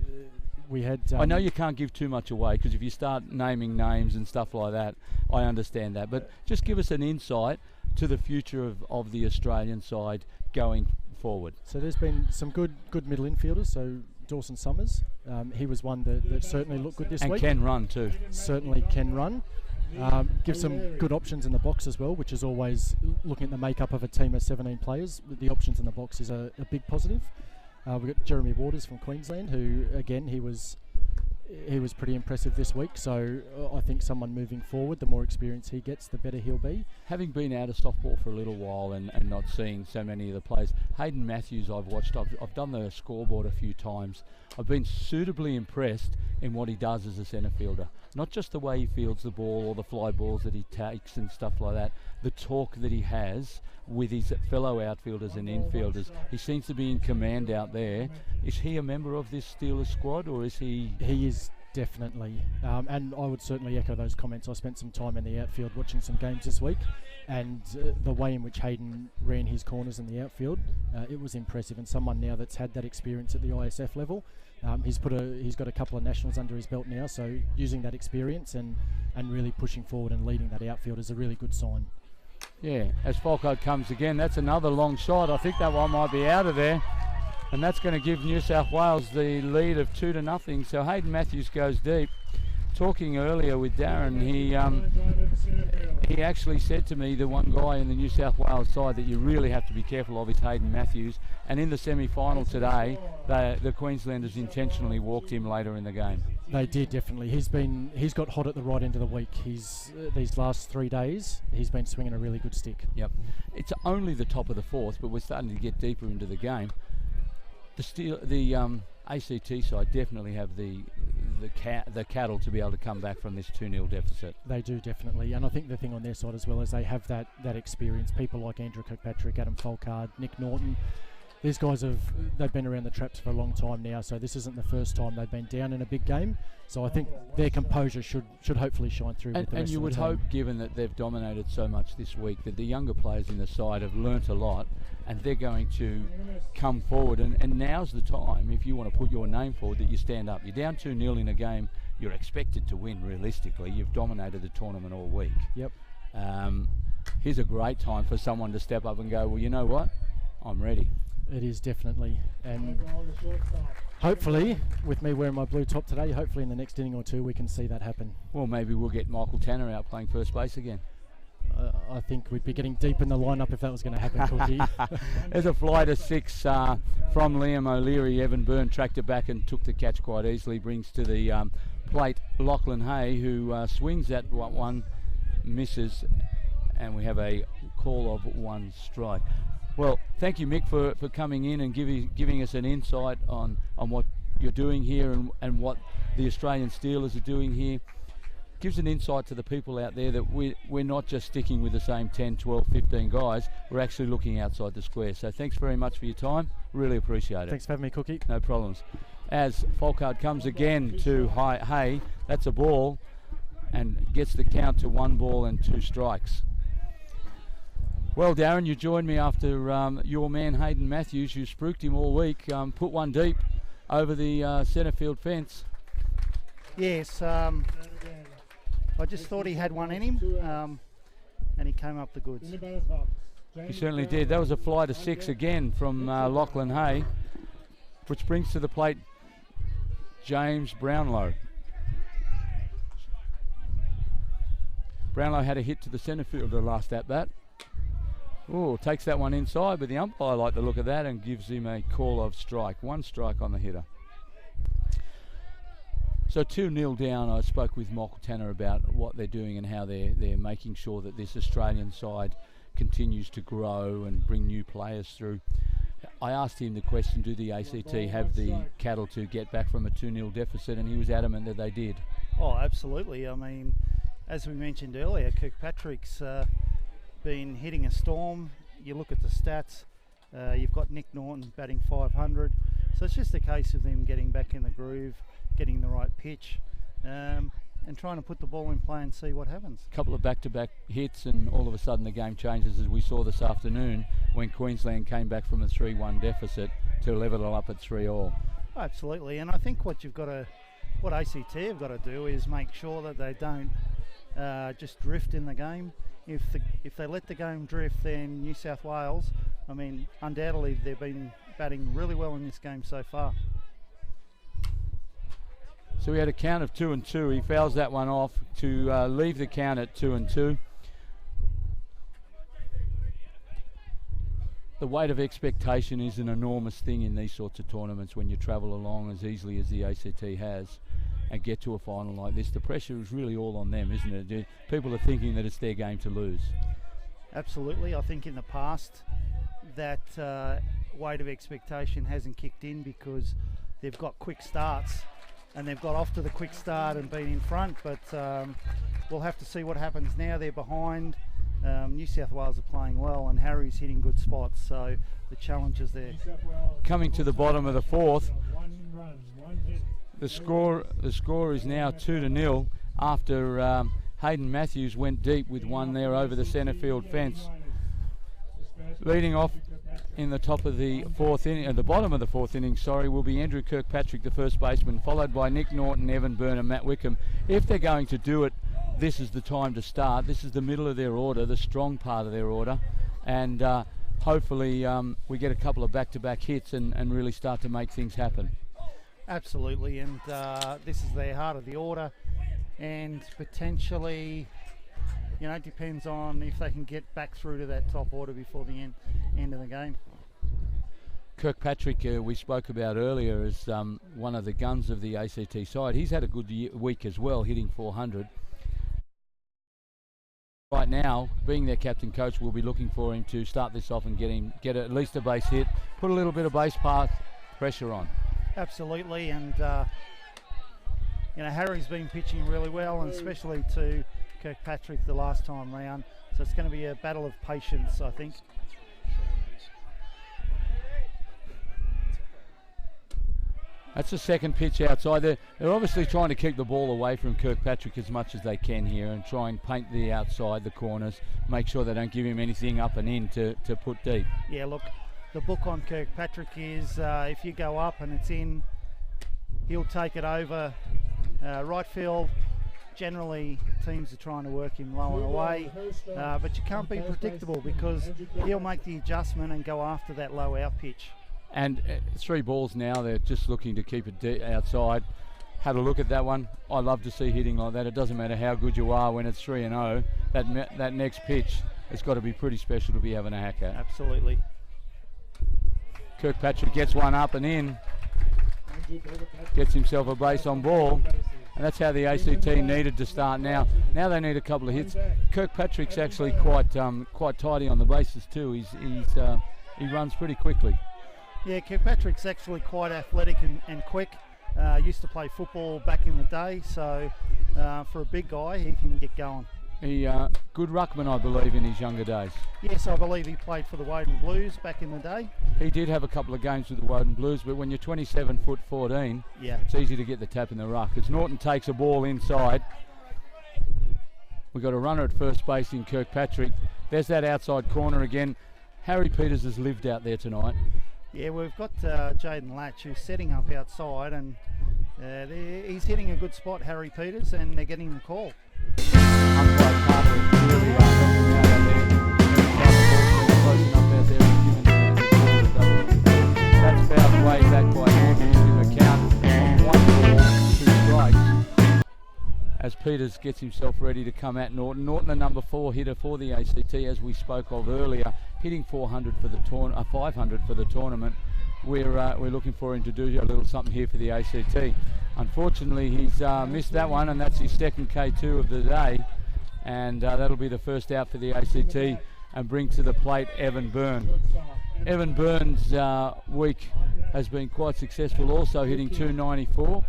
we had... I know you can't give too much away, because if you start naming names and stuff like that, I understand that. But just give us an insight to the future of the Australian side going forward. So there's been some good middle infielders. So Dawson Summers, he was one that certainly looked good this week. And can run too. Certainly can run. Gives some good options in the box as well, which is always, looking at the makeup of a team of 17 players, the options in the box is a big positive. We've got Jeremy Waters from Queensland, who again he was pretty impressive this week. So I think someone moving forward, the more experience he gets, the better he'll be. Having been out of softball for a little while and not seeing so many of the players, Hayden Matthews I've watched. I've done the scoreboard a few times. I've been suitably impressed in what he does as a centre fielder. Not just the way he fields the ball or the fly balls that he takes and stuff like that, the talk that he has with his fellow outfielders and infielders. He seems to be in command out there. Is he a member of this Steelers squad, or is he? He is definitely, and I would certainly echo those comments. I spent some time in the outfield watching some games this week, and the way in which Hayden ran his corners in the outfield, it was impressive. And someone now that's had that experience at the ISF level, he's got a couple of nationals under his belt now, so using that experience and really pushing forward and leading that outfield is a really good sign. Yeah, as Falco comes again, that's another long shot. I think that one might be out of there, and that's going to give New South Wales the lead of 2-0. So Hayden Matthews goes deep. Talking earlier with Darren, he actually said to me, the one guy in the New South Wales side that you really have to be careful of is Hayden Matthews. And in the semi-final today, the Queenslanders intentionally walked him later in the game. They did, definitely. He's got hot at the right end of the week. These last 3 days, he's been swinging a really good stick. Yep. It's only the top of the fourth, but we're starting to get deeper into the game. The ACT side definitely have the cattle to be able to come back from this 2-0 deficit. They do, definitely, and I think the thing on their side as well is they have that experience. People like Andrew Kirkpatrick, Adam Folkard, Nick Norton. These guys they've been around the traps for a long time now, so this isn't the first time they've been down in a big game. So I think their composure should hopefully shine through. And you would hope, given that they've dominated so much this week, that the younger players in the side have learnt a lot, and they're going to come forward. And now's the time, if you want to put your name forward, that you stand up. You're down 2-0 in a game you're expected to win. Realistically, you've dominated the tournament all week. Yep. Here's a great time for someone to step up and go, well, you know what, I'm ready. It is, definitely, and hopefully, with me wearing my blue top today, hopefully in the next inning or two we can see that happen. Well, maybe we'll get Michael Tanner out playing first base again. I think we'd be getting deep in the lineup if that was going to happen, Cookie. There's a fly to 6 from Liam O'Leary. Evan Byrne tracked it back and took the catch quite easily. Brings to the plate Lachlan Hay, who swings at one, misses, and we have a call of 1 strike. Well, thank you, Mick, for coming in and giving us an insight on what you're doing here and what the Australian Steelers are doing here. Gives an insight to the people out there that we're not just sticking with the same 10, 12, 15 guys. We're actually looking outside the square. So thanks very much for your time. Really appreciate it. Thanks for having me, Cookie. No problems. As Folkard comes again to Hay, that's a ball, and gets the count to 1 ball and 2 strikes. Well, Darren, you joined me after your man Hayden Matthews, who spruiked him all week, put one deep over the centre field fence. Yes, I just thought he had one in him, and he came up the goods. He certainly did. That was a fly to 6 again from Lachlan Hay, which brings to the plate James Brownlow. Brownlow had a hit to the centre fielder last at bat. Oh, takes that one inside, but the umpire liked the look of that and gives him a call of strike. 1 strike on the hitter. So 2-0 down. I spoke with Michael Tanner about what they're doing and how they're making sure that this Australian side continues to grow and bring new players through. I asked him the question, do the ACT have the cattle to get back from a 2-0 deficit, and he was adamant that they did. Oh, absolutely. I mean, as we mentioned earlier, Kirkpatrick's been hitting a storm. You look at the stats, you've got Nick Norton batting 500, so it's just a case of them getting back in the groove, getting the right pitch, and trying to put the ball in play and see what happens. A couple of back-to-back hits and all of a sudden the game changes, as we saw this afternoon when Queensland came back from a 3-1 deficit to level it up at 3-all. Absolutely, and I think what ACT have got to do is make sure that they don't just drift in the game. If they let the game drift, then New South Wales, I mean, undoubtedly they've been batting really well in this game so far. So we had a count of 2-2. He fouls that one off to leave the count at 2-2. The weight of expectation is an enormous thing in these sorts of tournaments when you travel along as easily as the ACT has and get to a final like this. The pressure is really all on them, isn't it? People are thinking that it's their game to lose. Absolutely. I think in the past that weight of expectation hasn't kicked in because they've got quick starts and they've got off to the quick start and been in front, but we'll have to see what happens now. They're behind. New South Wales are playing well, and Harry's hitting good spots, so the challenge is there. Coming to the bottom of the fourth, the score is now 2-0 after Hayden Matthews went deep with one there over the centre field fence. Leading off in the top of the fourth inning, at the bottom of the fourth inning, will be Andrew Kirkpatrick, the first baseman, followed by Nick Norton, Evan Byrne and Matt Wickham. If they're going to do it, this is the time to start. This is the middle of their order, the strong part of their order, and hopefully we get a couple of back-to-back hits and really start to make things happen. Absolutely, and this is their heart of the order, and potentially, you know, it depends on if they can get back through to that top order before the end of the game. Kirkpatrick, we spoke about earlier, is one of the guns of the ACT side. He's had a good week as well, hitting 400. Right now, being their captain coach, we'll be looking for him to start this off and get at least a base hit, put a little bit of base path pressure on. Absolutely, and you know, Harry's been pitching really well, and especially to Kirkpatrick the last time round, so it's going to be a battle of patience, I think. That's the second pitch outside. They're obviously trying to keep the ball away from Kirkpatrick as much as they can here and try and paint the outside, the corners, make sure they don't give him anything up and in to put deep. Yeah, look, the book on Kirkpatrick is if you go up and it's in, he'll take it over. Right field, generally teams are trying to work him low and away, but you can't be predictable because he'll make the adjustment and go after that low out pitch. And 3 balls now, they're just looking to keep it outside. Had a look at that one. I love to see hitting like that. It doesn't matter how good you are when it's 3-0. That next pitch has got to be pretty special to be having a hack at. Absolutely. Kirkpatrick gets one up and in. Gets himself a base on ball. And that's how the ACT needed to start now. Now they need a couple of hits. Kirkpatrick's actually quite tidy on the bases too. He runs pretty quickly. Yeah, Kirkpatrick's actually quite athletic and quick. Used to play football back in the day, so for a big guy, he can get going. He good ruckman, I believe, in his younger days. Yes, I believe he played for the Woden Blues back in the day. He did have a couple of games with the Woden Blues, but when you're 27 foot 14, yeah, it's easy to get the tap in the ruck. As Norton takes a ball inside, we've got a runner at first base in Kirkpatrick. There's that outside corner again. Harry Peters has lived out there tonight. Yeah, we've got Jaden Latch who's setting up outside, and he's hitting a good spot, Harry Peters, and they're getting the call. Umpire Carter is really helping out out there. That's fouled way back by Norton to give a count of 1 ball, 2 strikes. As Peters gets himself ready to come at Norton. Norton, the number 4 hitter for the ACT, as we spoke of earlier, hitting 400 for the 500 for the tournament. We're looking for him to do a little something here for the ACT. Unfortunately, he's missed that one, and that's his second K2 of the day, and that'll be the first out for the ACT and bring to the plate Evan Byrne. Evan Byrne's week has been quite successful, also hitting 294.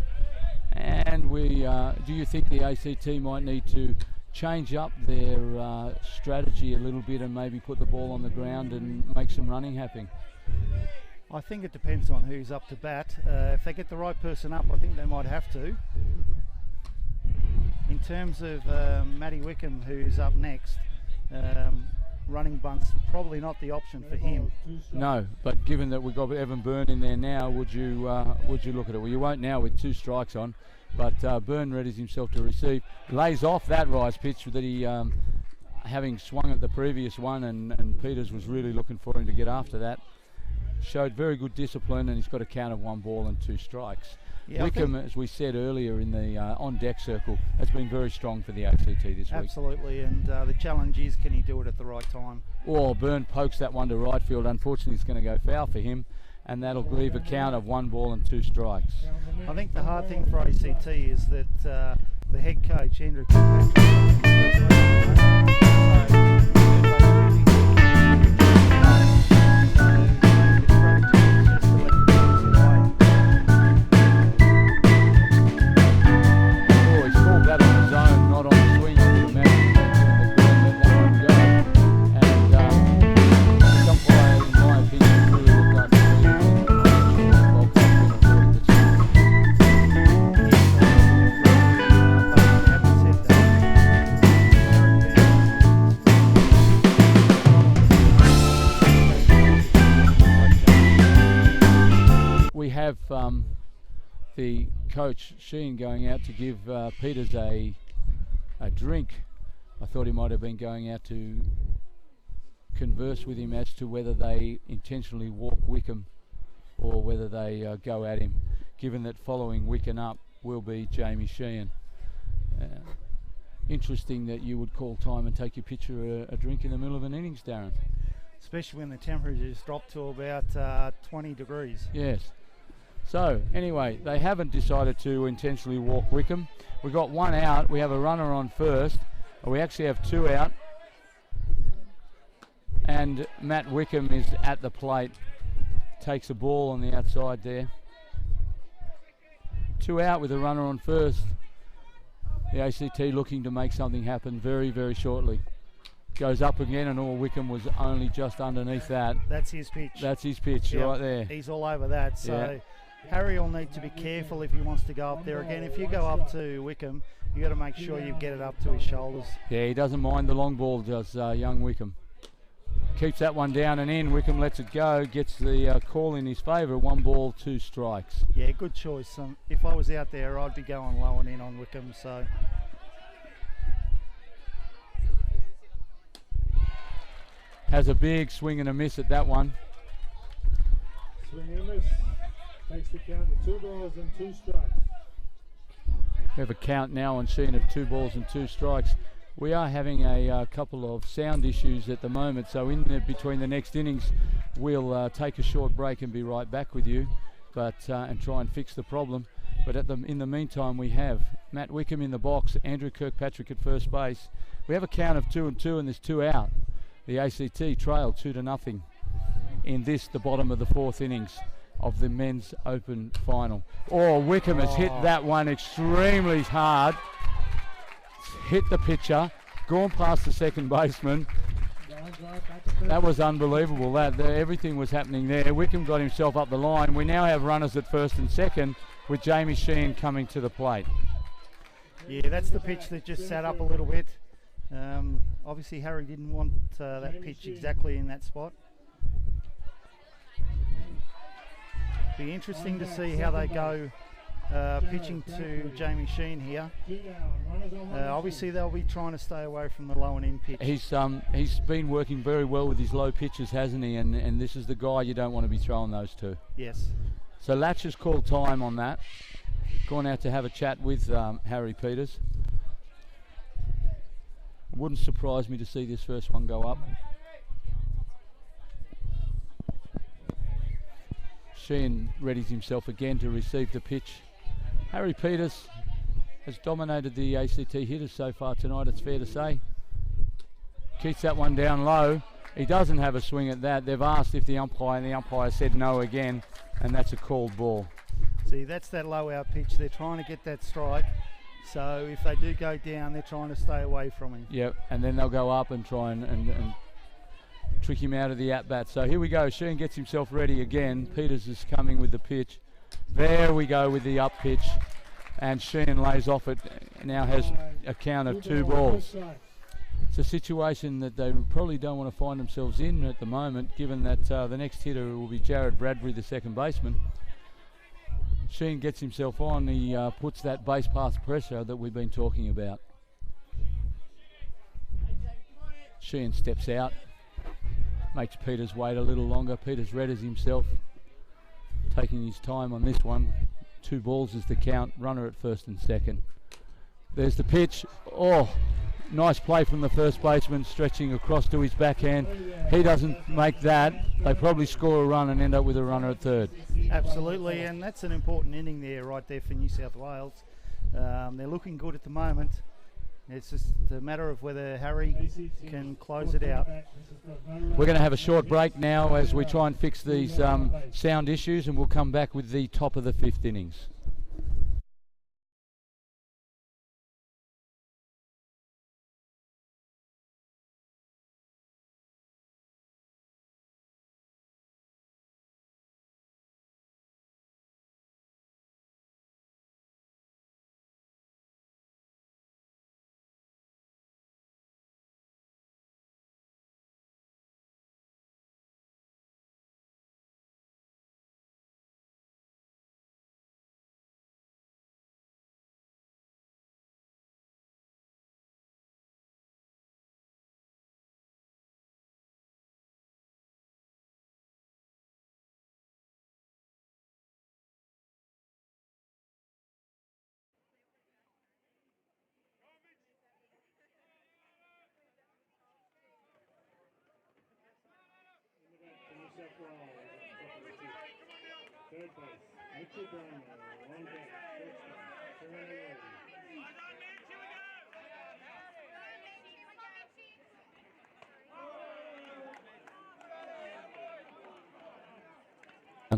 And do you think the ACT might need to change up their strategy a little bit and maybe put the ball on the ground and make some running happen? I think it depends on who's up to bat. If they get the right person up, I think they might have to. In terms of Matty Wickham, who's up next, running bunts probably not the option for him. No, but given that we've got Evan Byrne in there now, would you look at it? Well, you won't now with 2 strikes on, but Byrne readies himself to receive. Lays off that rise pitch that he, having swung at the previous one, and Peters was really looking for him to get after that. Showed very good discipline, and he's got a count of 1 ball and 2 strikes. Yeah, Wickham, as we said earlier in the on-deck circle, has been very strong for the ACT this week. Absolutely, and the challenge is, can he do it at the right time? Well, Byrne pokes that one to right field. Unfortunately, it's going to go foul for him, and that'll leave a count of 1 ball and 2 strikes. I think the hard thing for ACT is that the head coach, Andrew Kirkpatrick, the coach Sheehan going out to give Peters a drink. I thought he might have been going out to converse with him as to whether they intentionally walk Wickham or whether they go at him, given that following Wickham up will be Jamie Sheehan. Interesting that you would call time and take your pitcher a drink in the middle of an innings, Darren. Especially when the temperatures drop to about 20 degrees. Yes. So, anyway, they haven't decided to intentionally walk Wickham. We've got one out. We have a runner on first. We actually have two out. And Matt Wickham is at the plate. Takes a ball on the outside there. Two out with a runner on first. The ACT looking to make something happen very, very shortly. Goes up again, and Wickham was only just underneath that. That's his pitch. That's his pitch, yep. Right there. He's all over that. So yeah. Harry will need to be careful if he wants to go up there again. If you go up to Wickham, you got to make sure you get it up to his shoulders. Yeah, he doesn't mind the long ball, does young Wickham. Keeps that one down and in. Wickham lets it go, gets the call in his favour. 1 ball, 2 strikes. Yeah, good choice. If I was out there, I'd be going low and in on Wickham. So. Has a big swing and a miss at that one. Swing and a miss. Takes the count to 2 balls and 2 strikes. We have a count now on Sheen of 2 balls and 2 strikes. We are having a couple of sound issues at the moment, so between the next innings we'll take a short break and be right back with you, and try and fix the problem. But in the meantime, we have Matt Wickham in the box, Andrew Kirkpatrick at first base. We have a count of 2 and 2, and there's 2 out. The ACT trail 2-0 in the bottom of the 4th innings of the Men's Open Final. Wickham has hit that one extremely hard. Hit the pitcher, gone past the second baseman. That was unbelievable. Everything was happening there. Wickham got himself up the line. We now have runners at first and second with Jamie Sheehan coming to the plate. Yeah, that's the pitch that just sat up a little bit. Obviously Harry didn't want that pitch exactly in that spot. Be interesting to see how they go pitching to Jamie Sheehan here. Obviously they'll be trying to stay away from the low and in pitch. He's been working very well with his low pitches, hasn't he? And this is the guy you don't want to be throwing those to. Yes. So Latch has called time on that. Gone out to have a chat with Harry Peters. Wouldn't surprise me to see this first one go up. Sheehan readies himself again to receive the pitch. Harry Peters has dominated the ACT hitters so far tonight, it's fair to say. Keeps that one down low. He doesn't have a swing at that. They've asked if the umpire, and the umpire said no again, and that's a called ball. See, that's that low out pitch. They're trying to get that strike. So if they do go down, they're trying to stay away from him. Yep, and then they'll go up and try and trick him out of the at-bat. So here we go. Sheehan gets himself ready again. Peters is coming with the pitch. There we go with the up pitch. And Sheehan lays off it. Now has a count of 2 balls. It's a situation that they probably don't want to find themselves in at the moment, given that the next hitter will be Jared Bradbury, the second baseman. Sheehan gets himself on. He puts that base path pressure that we've been talking about. Sheehan steps out. Makes Peters wait a little longer. Peters readies himself, taking his time on this one. 2 balls is the count. Runner at first and second. There's the pitch. Nice play from the first baseman, stretching across to his backhand. He doesn't make that. They probably score a run and end up with a runner at third. Absolutely, and that's an important inning there, right there for New South Wales. They're looking good at the moment. It's just a matter of whether Harry can close it out. We're going to have a short break now as we try and fix these sound issues, and we'll come back with the top of the 5th innings. South Wales at the top of the tip. Third base, Mcgovern, on deck, first base, Serena Reid.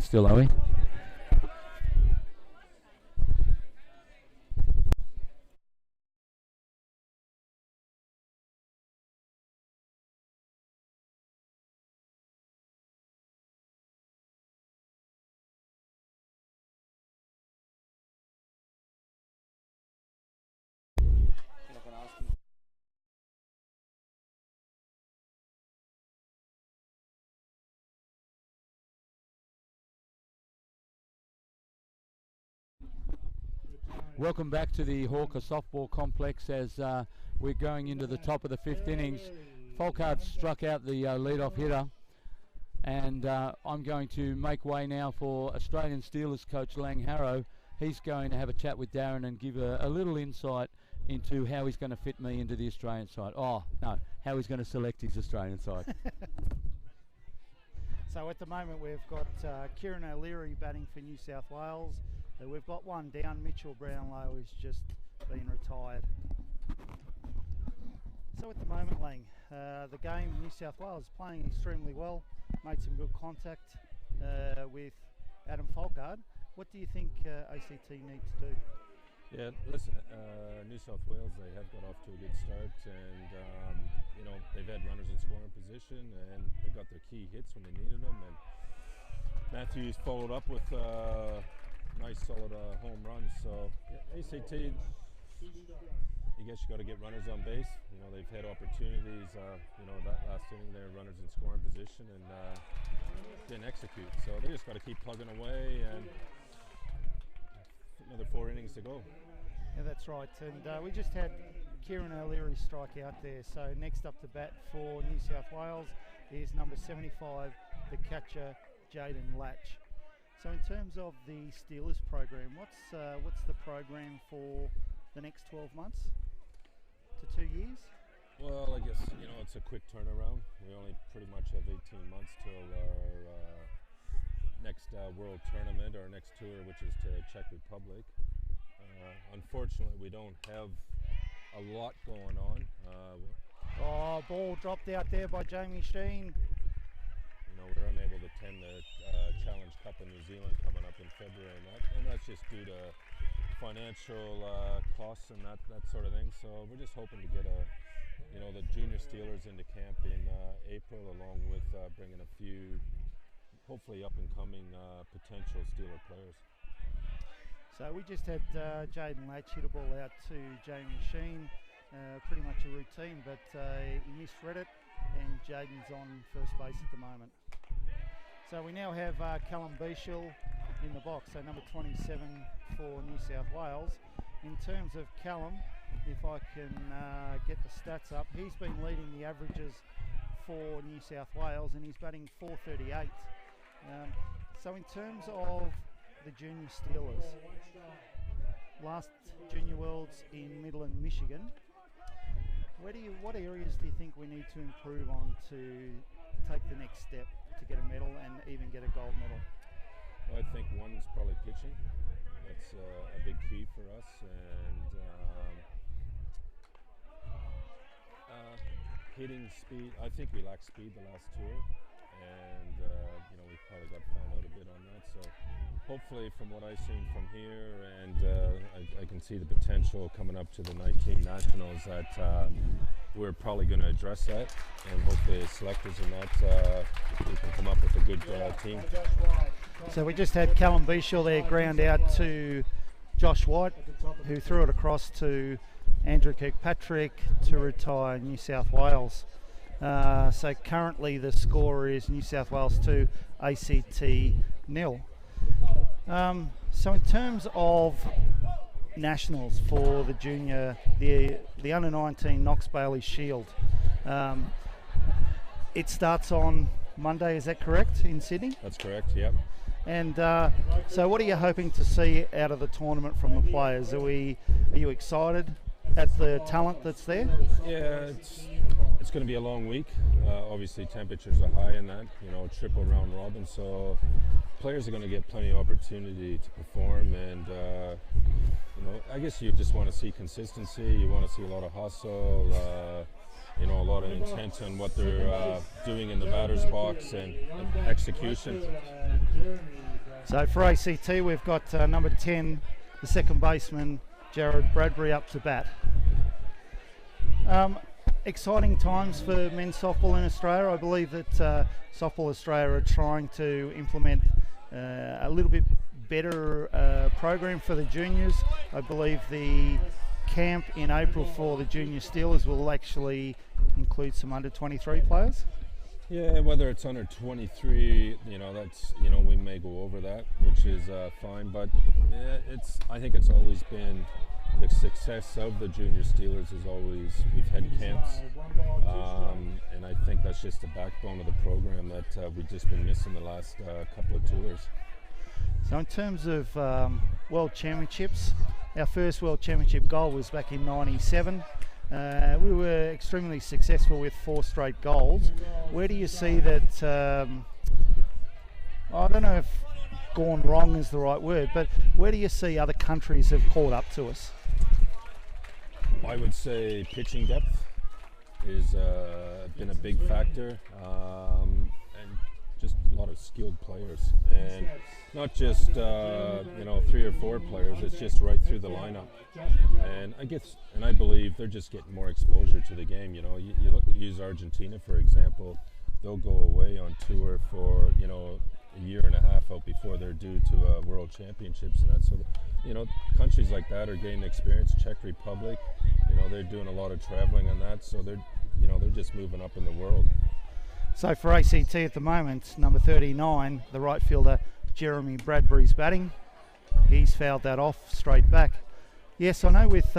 Still, are we? Welcome back to the Hawker softball complex as we're going into the top of the 5th innings. Folkard struck out the lead-off hitter, and I'm going to make way now for Australian Steelers coach Lang Harrow. He's going to have a chat with Darren and give a little insight into how he's going to fit me into the Australian side. Oh, no, how he's going to select his Australian side. So at the moment we've got Kieran O'Leary batting for New South Wales. We've got one down, Mitchell Brownlow, who's just been retired. So at the moment, Lang, the game, New South Wales playing extremely well, made some good contact with Adam Folkard. What do you think ACT need to do? Yeah, listen, New South Wales, they have got off to a good start, and you know, they've had runners in scoring position, and they got their key hits when they needed them, and Matthews followed up with nice solid home runs. So yeah, ACT, I guess you got to get runners on base. You know, they've had opportunities, you know, that last inning there, runners in scoring position, and didn't execute. So they just got to keep plugging away, and another 4 innings to go. Yeah, that's right. And we just had Kieran O'Leary strike out there. So next up to bat for New South Wales is number 75, the catcher, Hayden Matthews. So in terms of the Steelers program, what's the program for the next 12 months to 2 years? Well, I guess, you know, it's a quick turnaround. We only pretty much have 18 months till our next World Tournament, our next tour, which is to Czech Republic. Unfortunately, we don't have a lot going on. Ball dropped out there by Jamie Sheen. You know, we're unable to attend the Challenge Cup in New Zealand coming up in February, and that's just due to financial costs and that sort of thing. So we're just hoping to get the junior Steelers into camp in April, along with bringing a few, hopefully up and coming potential Steeler players. So we just had Hayden Matthews hit a ball out to Jamie Sheen, pretty much a routine, but he misread it, and Jaden's on first base at the moment. So we now have Callum Beashall in the box, so number 27 for New South Wales. In terms of Callum, if I can get the stats up, he's been leading the averages for New South Wales, and he's batting .438. So in terms of the junior Steelers, last Junior Worlds in Midland, Michigan, what areas do you think we need to improve on to take the next step to get a medal and even get a gold medal? Well, I think one is probably pitching. That's a big key for us, and hitting speed. I think we lacked speed the last tour, and you know, we probably got found out a bit on that. So hopefully, from what I've seen from here, and I can see the potential coming up to the 19 Nationals, that we're probably going to address that, and hopefully as selectors in that, we can come up with a good team. So we just had Callum Beashall there ground out to Josh White, who threw it across to Andrew Kirkpatrick to retire New South Wales. So currently the score is New South Wales 2, ACT 0. So in terms of nationals for the junior, the under 19 Knox Bailey Shield, it starts on Monday, is that correct, in Sydney? That's correct, yep. And so what are you hoping to see out of the tournament from the players? Are you excited at the talent that's there? Yeah, it's it's going to be a long week. Obviously, temperatures are high in that, triple round robin. So players are going to get plenty of opportunity to perform, and I guess you just want to see consistency. You want to see a lot of hustle, a lot of intent on what they're doing in the batter's box and execution. So for ACT, we've got number 10, the second baseman, Bradbury, up to bat. Exciting times for men's softball in Australia. I believe that Softball Australia are trying to implement a little bit better program for the juniors. I believe the camp in April for the junior Steelers will actually include some under 23 players. Yeah, whether it's under 23, that's, we may go over that, which is fine. But I think it's always been the success of the junior Steelers is always, we've had camps, and I think that's just the backbone of the program that we've just been missing the last couple of tours. So in terms of World Championships, our first World Championship goal was back in '97. We were extremely successful with 4 straight goals. Where do you see that, I don't know if gone wrong is the right word, but where do you see other countries have caught up to us? I would say pitching depth has been a big factor, and just a lot of skilled players, and not just 3 or 4 players. It's just right through the lineup, and I believe they're just getting more exposure to the game. You use Argentina for example. They'll go away on tour for a year and a half out before they're due to World Championships and that. So countries like that are gaining experience. Czech Republic, they're doing a lot of traveling on that, so they're just moving up in the world. So for ACT at the moment, number 39, the right fielder Jeremy Bradbury's batting. He's fouled that off straight back. Yes, I know with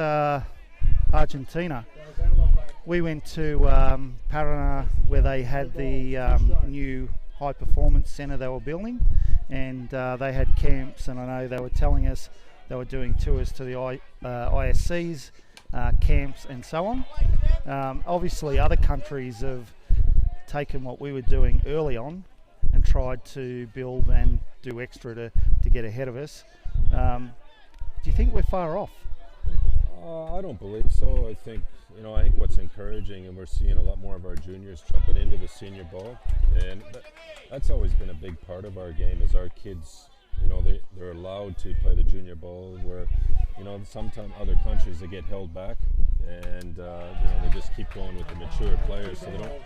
Argentina, we went to Paraná where they had the new high performance centre they were building, and they had camps, and I know they were telling us they were doing tours to the ISCs, camps and so on. Obviously other countries have taken what we were doing early on and tried to build and do extra to get ahead of us. Do you think we're far off? I don't believe so. I think what's encouraging, and we're seeing a lot more of our juniors jumping into the senior ball, and that's always been a big part of our game. Is our kids, they're allowed to play the junior ball, where sometimes other countries they get held back, and they just keep going with the mature players, so they don't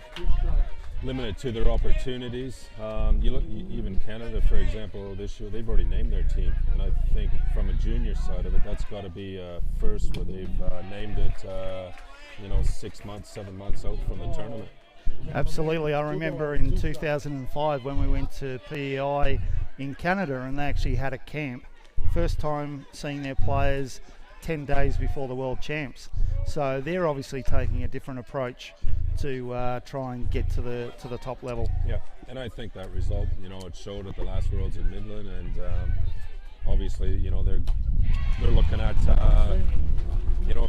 limit it to their opportunities. You look, even Canada, for example, this year they've already named their team, and I think from a junior side of it, that's got to be first, where they've named it 6 months, 7 months out from the tournament. Absolutely. I remember in 2005 when we went to PEI in Canada, and they actually had a camp. First time seeing their players 10 days before the World Champs. So they're obviously taking a different approach to try and get to the top level. Yeah, and I think that result, it showed at the last Worlds in Midland, and obviously, they're looking at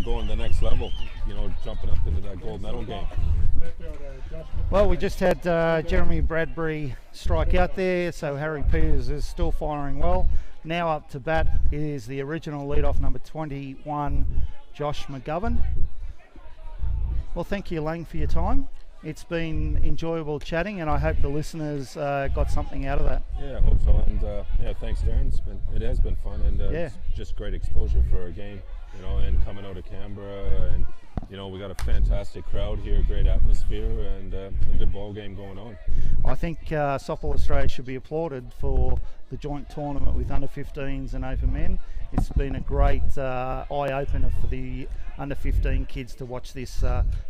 going to the next level, jumping up into that gold medal game. Well, we just had Jeremy Bradbury strike out there, so Harry Peters is still firing well. Now up to bat is the original leadoff number 21, Josh Mcgovern. Well, thank you, Lang, for your time. It's been enjoyable chatting, and I hope the listeners got something out of that. Yeah, I hope so. And thanks, Darren. It has been fun, and it's just great exposure for our game, and coming out of Canberra, and we got a fantastic crowd here, great atmosphere, and a good ball game going on. I think Softball Australia should be applauded for the joint tournament with under 15s and over men. It's been a great eye-opener for the under 15 kids to watch this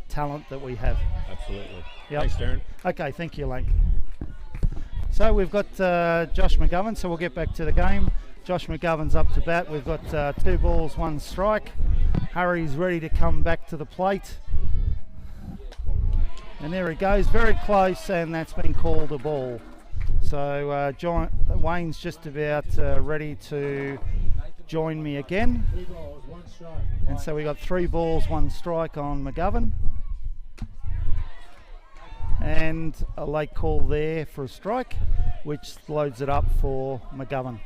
talent that we have. Absolutely. Yep. Thanks, Darren. Okay, thank you, Lang. So we've got Josh Mcgovern, so we'll get back to the game. Josh Mcgovern's up to bat. We've got 2 balls, 1 strike. Harry's ready to come back to the plate. And there he goes, very close, and that's been called a ball. So Wayne's just about ready to join me again. And so we got 3 balls, 1 strike on Mcgovern. and a late call there for a strike, which loads it up for Mcgovern.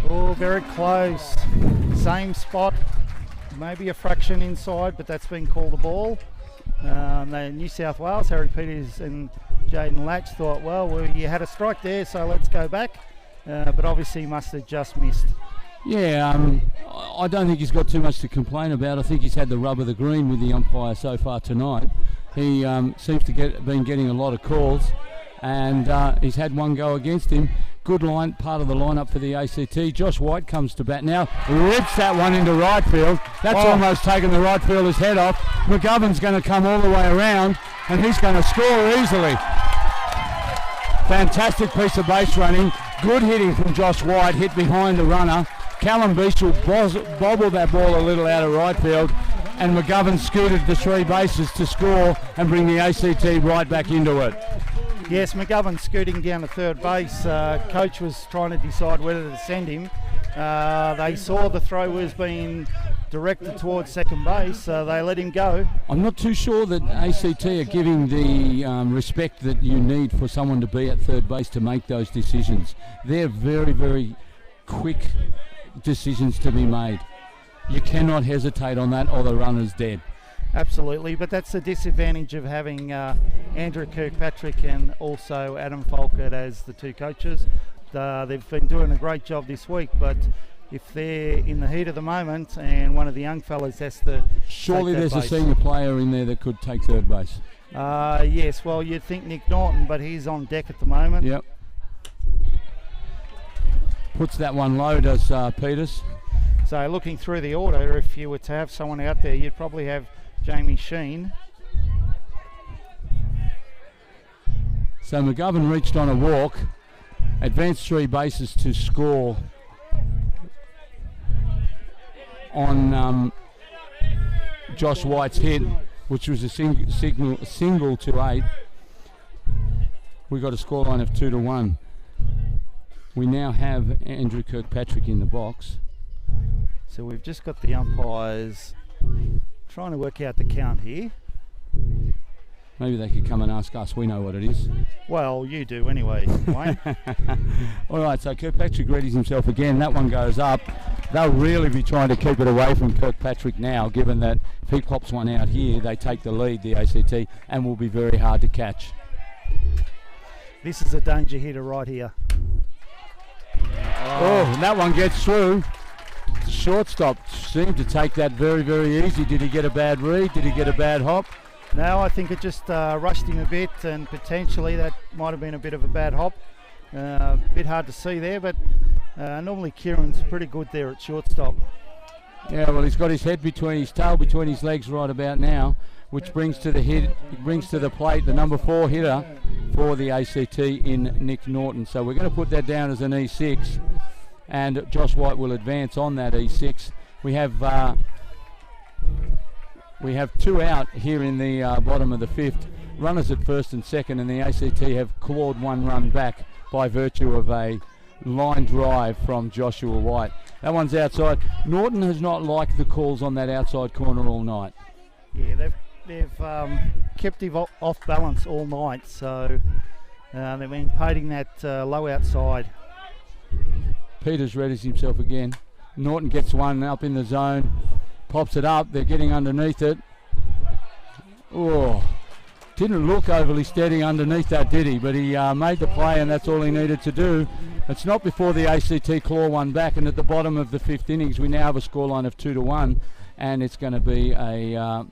Oh, very close. Same spot, maybe a fraction inside, but that's been called a ball. The New South Wales, Harry Peters and Jaden Latch thought, well, you had a strike there, so let's go back. But obviously must have just missed. Yeah, I don't think he's got too much to complain about. I think he's had the rub of the green with the umpire so far tonight. He seems to been getting a lot of calls, and he's had one go against him. Good line, part of the lineup for the ACT. Josh White comes to bat now, rips that one into right field. That's almost taken the right fielder's head off. Mcgovern's going to come all the way around, and he's going to score easily. Fantastic piece of base running. Good hitting from Josh White, hit behind the runner. Callum Beachell bobbled that ball a little out of right field, and Mcgovern scooted the 3 bases to score and bring the ACT right back into it. Yes, McGovern scooting down to third base. Coach was trying to decide whether to send him. They saw the throw was being directed towards second base, so they let him go. I'm not too sure that ACT are giving the respect that you need for someone to be at third base to make those decisions. They're very, very quick decisions to be made. You cannot hesitate on that or the runner's dead. Absolutely, but that's the disadvantage of having Andrew Kirkpatrick and also Adam Folkert as the 2 coaches. They've been doing a great job this week, but if they're in the heat of the moment and one of the young fellas has to surely there's a senior player in there that could take third base. Yes, well, you'd think Nick Norton, but he's on deck at the moment. Yep. Puts that one low, does Peters. So looking through the order, if you were to have someone out there, you'd probably have Jamie Sheen. So Mcgovern reached on a walk, advanced 3 bases to score on Josh White's hit, which was a single to 8. We got a scoreline of 2-1. We now have Andrew Kirkpatrick in the box. So we've just got the umpires trying to work out the count here. Maybe they could come and ask us. We know what it is. Well, you do anyway, Wayne. All right, so Kirkpatrick readies himself again. That one goes up. They'll really be trying to keep it away from Kirkpatrick now, given that if he pops one out here, they take the lead, the ACT, and will be very hard to catch. This is a danger hitter right here. Oh, and that one gets through. The shortstop seemed to take that very, very easy. Did he get a bad read? Did he get a bad hop? No, I think it just rushed him a bit, and potentially that might have been a bit of a bad hop. A bit hard to see there, but normally Kieran's pretty good there at shortstop. Yeah, well, he's got his head between his tail between his legs right about now, which brings to the plate the number 4 hitter for the ACT in Nick Norton. So we're going to put that down as an E6, and Josh White will advance on that E6. We have 2 out here in the bottom of the 5th. Runners at first and second, and the ACT have clawed 1 run back by virtue of a line drive from Joshua White. That one's outside. Norton has not liked the calls on that outside corner all night. Yeah, they've kept him off balance all night, so they've been painting that low outside. Peters readies himself again. Norton gets one up in the zone, pops it up. They're getting underneath it. Oh, didn't look overly steady underneath that, did he? But he made the play, and that's all he needed to do. It's not before the ACT claw one back, and at the bottom of the 5th innings, we now have a scoreline of 2-1, and it's going to be a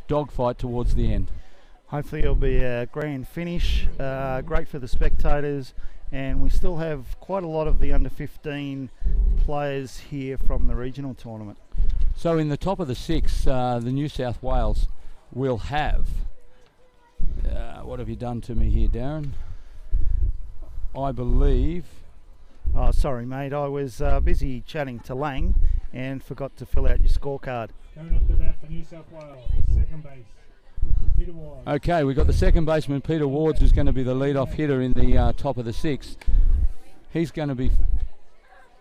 dogfight towards the end. Hopefully it'll be a grand finish, great for the spectators, and we still have quite a lot of the under 15 players here from the regional tournament. So in the top of the 6th, the New South Wales will have, what have you done to me here, Darren? I believe... Oh, sorry, mate. I was busy chatting to Lang and forgot to fill out your scorecard. Coming up to bat for New South Wales, second base, Peter Ward. Okay, we've got the second baseman, Peter Wards, who's going to be the lead-off hitter in the top of the 6th. He's going to be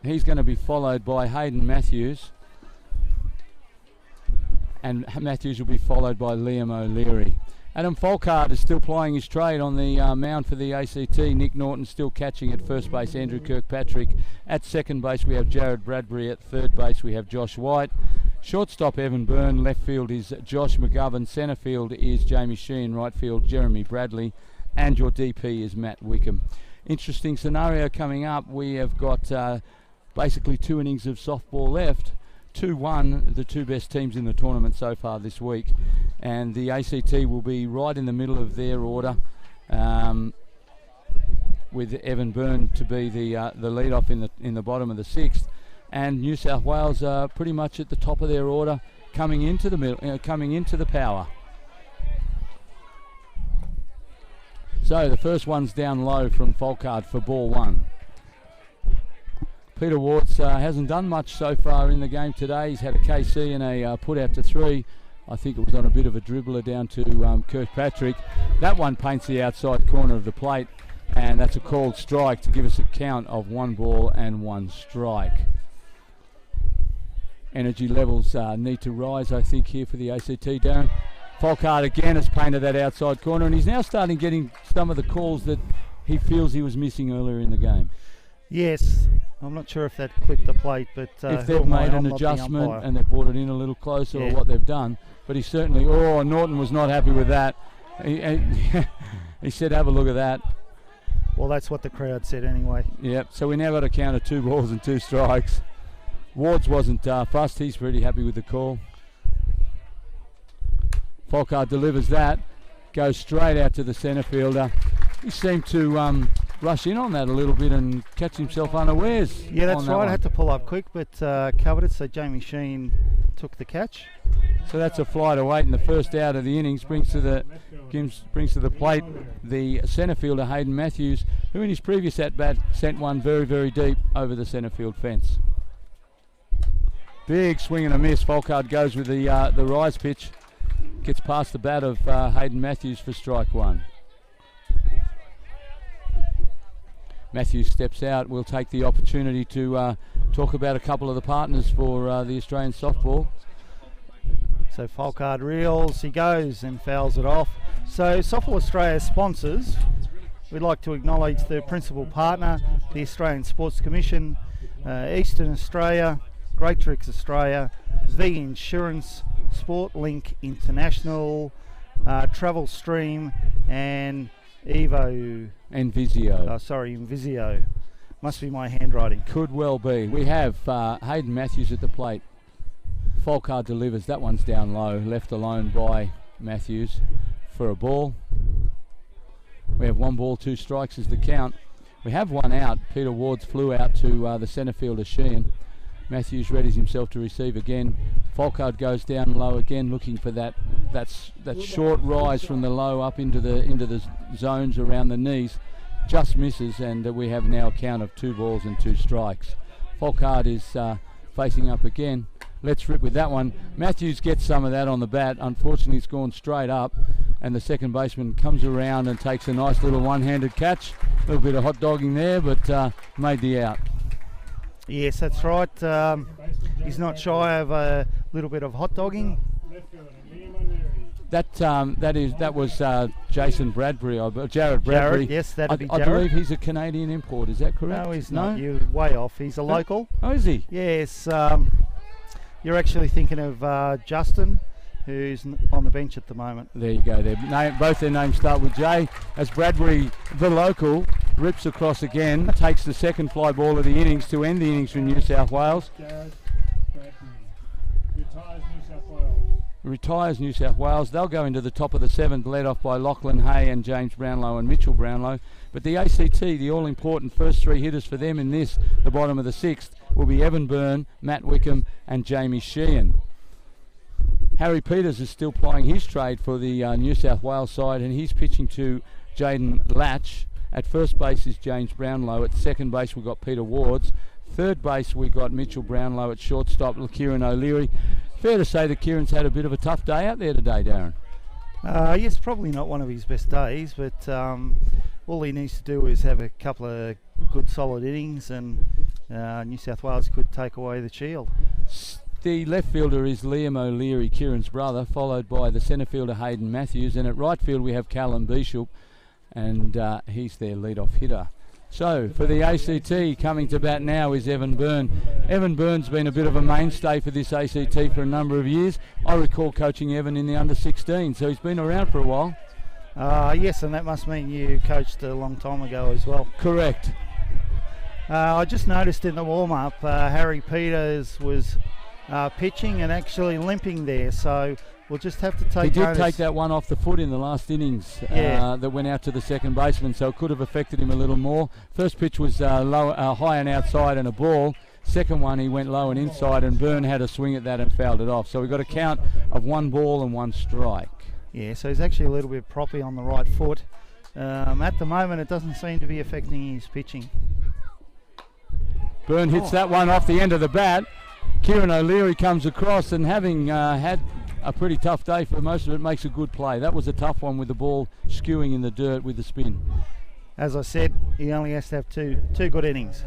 he's going to be followed by Hayden Matthews. And Matthews will be followed by Liam O'Leary. Adam Folkard is still plying his trade on the mound for the ACT. Nick Norton still catching at first base, Andrew Kirkpatrick. At second base we have Jared Bradbury. At third base we have Josh White. Shortstop Evan Byrne. Left field is Josh McGovern. Centre field is Jamie Sheehan. Right field Jeremy Bradley. And your DP is Matt Wickham. Interesting scenario coming up. We have got basically 2 innings of softball left. 2-1, the 2 best teams in the tournament so far this week, and the ACT will be right in the middle of their order, with Evan Byrne to be the lead-off in the bottom of the 6th, and New South Wales are pretty much at the top of their order, coming into the middle, coming into the power. So the first one's down low from Folkard for ball 1. Peter Wards hasn't done much so far in the game today. He's had a KC and a put out to 3. I think it was on a bit of a dribbler down to Kirkpatrick. That one paints the outside corner of the plate, and that's a called strike to give us a count of 1 ball and 1 strike. Energy levels need to rise, I think, here for the ACT, Darren. Folkard again has painted that outside corner, and he's now starting getting some of the calls that he feels he was missing earlier in the game. Yes, I'm not sure if that clipped the plate, but if they've made an adjustment and they've brought it in a little closer, or what they've done, but he certainly, Norton was not happy with that. He said, have a look at that. Well, that's what the crowd said anyway. Yep, so we now got a count of 2 balls and 2 strikes. Wards wasn't fussed, he's pretty happy with the call. Folkard delivers that, goes straight out to the centre fielder. He seemed to rush in on that a little bit and catch himself unawares. Yeah, that's right. I had to pull up quick, but covered it, so Jamie Sheen took the catch. So that's a fly to 8 in the first out of the innings. Brings to the plate the centre fielder Hayden Matthews, who in his previous at bat sent one very, very deep over the centre field fence. Big swing and a miss. Folkard goes with the rise pitch, gets past the bat of Hayden Matthews for strike 1. Matthews steps out. We'll take the opportunity to talk about a couple of the partners for the Australian softball. So Folkard reels, he goes and fouls it off. So Softball Australia sponsors, we'd like to acknowledge the principal partner, the Australian Sports Commission, Eastern Australia, Greatrix Australia, V Insurance, Sportlink International, Travel Stream, and Evo. Envisio. Envisio. Must be my handwriting. Could well be. We have Hayden Matthews at the plate. Folkard delivers. That one's down low, left alone by Matthews for a ball. We have 1 ball, 2 strikes is the count. We have 1 out. Peter Wards flew out to the centre fielder Sheehan. Matthews readies himself to receive again. Folkard goes down low again, looking for that short rise from the low up into the zones around the knees. Just misses, and we have now a count of 2 balls and 2 strikes. Folkard is facing up again. Let's rip with that one. Matthews gets some of that on the bat. Unfortunately, it's gone straight up, and the second baseman comes around and takes a nice little one-handed catch. A little bit of hot dogging there, but made the out. Yes, that's right. He's not shy of a little bit of hot dogging. That was Jason Bradbury, Jared Bradbury. Yes, that'd be I Jared. believe he's a Canadian import. Is that correct? No, he's not. You're way off. He's a local. Oh, is he? Yes. You're actually thinking of Justin, who's on the bench at the moment. There you go. Both their names start with J. As Bradbury, the local, rips across again, takes the second fly ball of the innings to end the innings for New South Wales. Retires New South Wales. They'll go into the top of the 7th, led off by Lachlan Hay and James Brownlow and Mitchell Brownlow. But the ACT, the all-important first 3 hitters for them in this, the bottom of the 6th, will be Evan Byrne, Matt Wickham and Jamie Sheehan. Harry Peters is still plying his trade for the New South Wales side, and he's pitching to Jaden Latch. At first base is James Brownlow. At second base we've got Peter Wards. Third base we've got Mitchell Brownlow. At shortstop Kieran O'Leary. Fair to say that Kieran's had a bit of a tough day out there today, Darren. Yes, probably not one of his best days, but all he needs to do is have a couple of good solid innings, and New South Wales could take away the shield. The left fielder is Liam O'Leary, Kieran's brother, followed by the centre fielder Hayden Matthews, and at right field we have Callum Bishop, and he's their lead-off hitter. So for the ACT, coming to bat now is Evan Byrne. Evan Byrne's been a bit of a mainstay for this ACT for a number of years. I recall coaching Evan in the under-16, so he's been around for a while. Yes, and that must mean you coached a long time ago as well. Correct. I just noticed in the warm-up, Harry Peters was pitching and actually limping there, so we'll just have to take notice. He did take that one off the foot in the last innings that went out to the second baseman, so it could have affected him a little more. First pitch was high and outside and a ball. Second one he went low and inside, and Byrne had a swing at that and fouled it off. So we got a count of 1 ball and 1 strike. Yeah, so he's actually a little bit proppy on the right foot. At the moment it doesn't seem to be affecting his pitching. Byrne hits that one off the end of the bat. Kieran O'Leary comes across, and having had a pretty tough day for most of it, makes a good play. That was a tough one with the ball skewing in the dirt with the spin. As I said, he only has to have two good innings.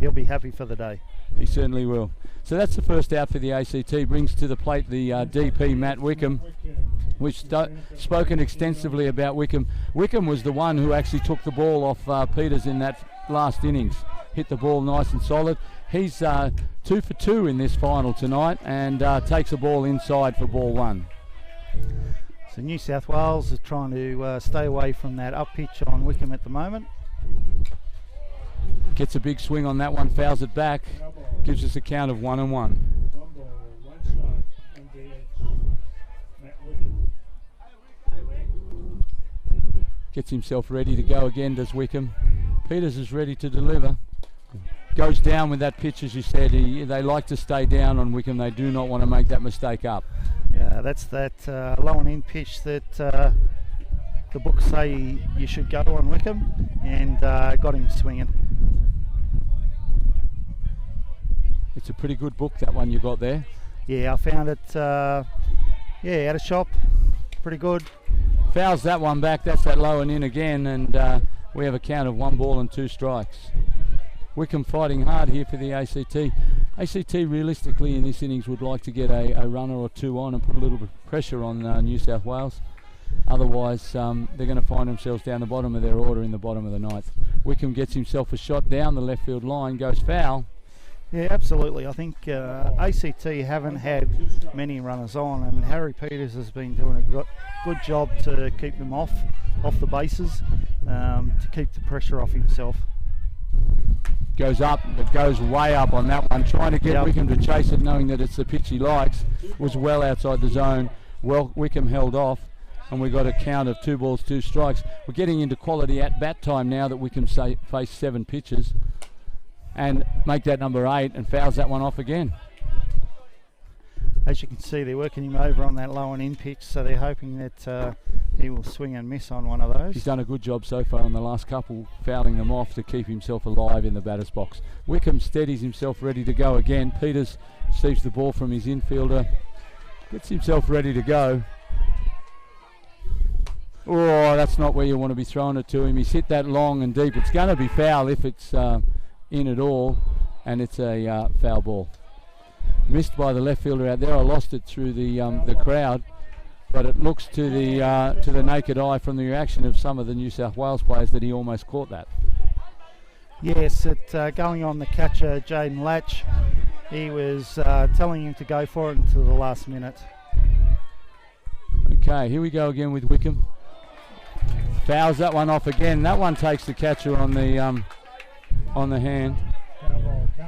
He'll be happy for the day. He certainly will. So that's the first out for the ACT. Brings to the plate the DP, Matt Wickham. We've spoken extensively about Wickham. Wickham was the one who actually took the ball off Peters in that last innings. Hit the ball nice and solid. He's 2 for 2 in this final tonight, and takes the ball inside for ball 1. So New South Wales is trying to stay away from that up pitch on Wickham at the moment. Gets a big swing on that one, fouls it back, gives us a count of 1 and 1. Gets himself ready to go again, does Wickham. Peters is ready to deliver. Goes down with that pitch, as you said. They like to stay down on Wickham. They do not want to make that mistake up. Yeah, that's that low and in pitch that the books say you should go on Wickham, and got him swinging. It's a pretty good book, that one you got there. Yeah, I found it at a shop. Pretty good. Fouls that one back. That's that low and in again, and we have a count of 1 ball and 2 strikes. Wickham fighting hard here for the ACT. ACT realistically in this innings would like to get a runner or 2 on and put a little bit of pressure on New South Wales. Otherwise, they're going to find themselves down the bottom of their order in the bottom of the 9th. Wickham gets himself a shot down the left field line, goes foul. Yeah, absolutely. I think ACT haven't had many runners on, and Harry Peters has been doing a good job to keep them off the bases, to keep the pressure off himself. Goes up, but goes way up on that one, trying to get Wickham to chase it, knowing that it's the pitch he likes. Was well outside the zone. Well, Wickham held off, and we got a count of 2 balls, 2 strikes. We're getting into quality at bat time now that Wickham face 7 pitches, and make that number 8, and fouls that one off again. As you can see, they're working him over on that low and in pitch, so they're hoping that he will swing and miss on one of those. He's done a good job so far on the last couple, fouling them off to keep himself alive in the batter's box. Wickham steadies himself ready to go again. Peters receives the ball from his infielder, gets himself ready to go. Oh, that's not where you want to be throwing it to him. He's hit that long and deep. It's going to be foul if it's in at all, and it's a foul ball. Missed by the left fielder out there. I lost it through the crowd, but it looks to the naked eye from the reaction of some of the New South Wales players that he almost caught that. Yes, going on the catcher, Jaden Latch. He was telling him to go for it until the last minute. Okay, here we go again with Wickham. Fouls that one off again. That one takes the catcher on the hand.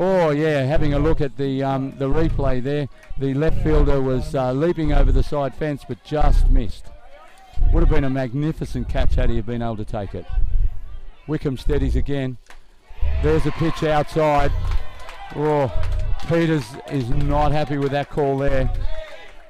Oh yeah, having a look at the replay there, the left fielder was leaping over the side fence but just missed. Would have been a magnificent catch had he been able to take it. Wickham steadies again. There's a pitch outside. Oh, Peters is not happy with that call there.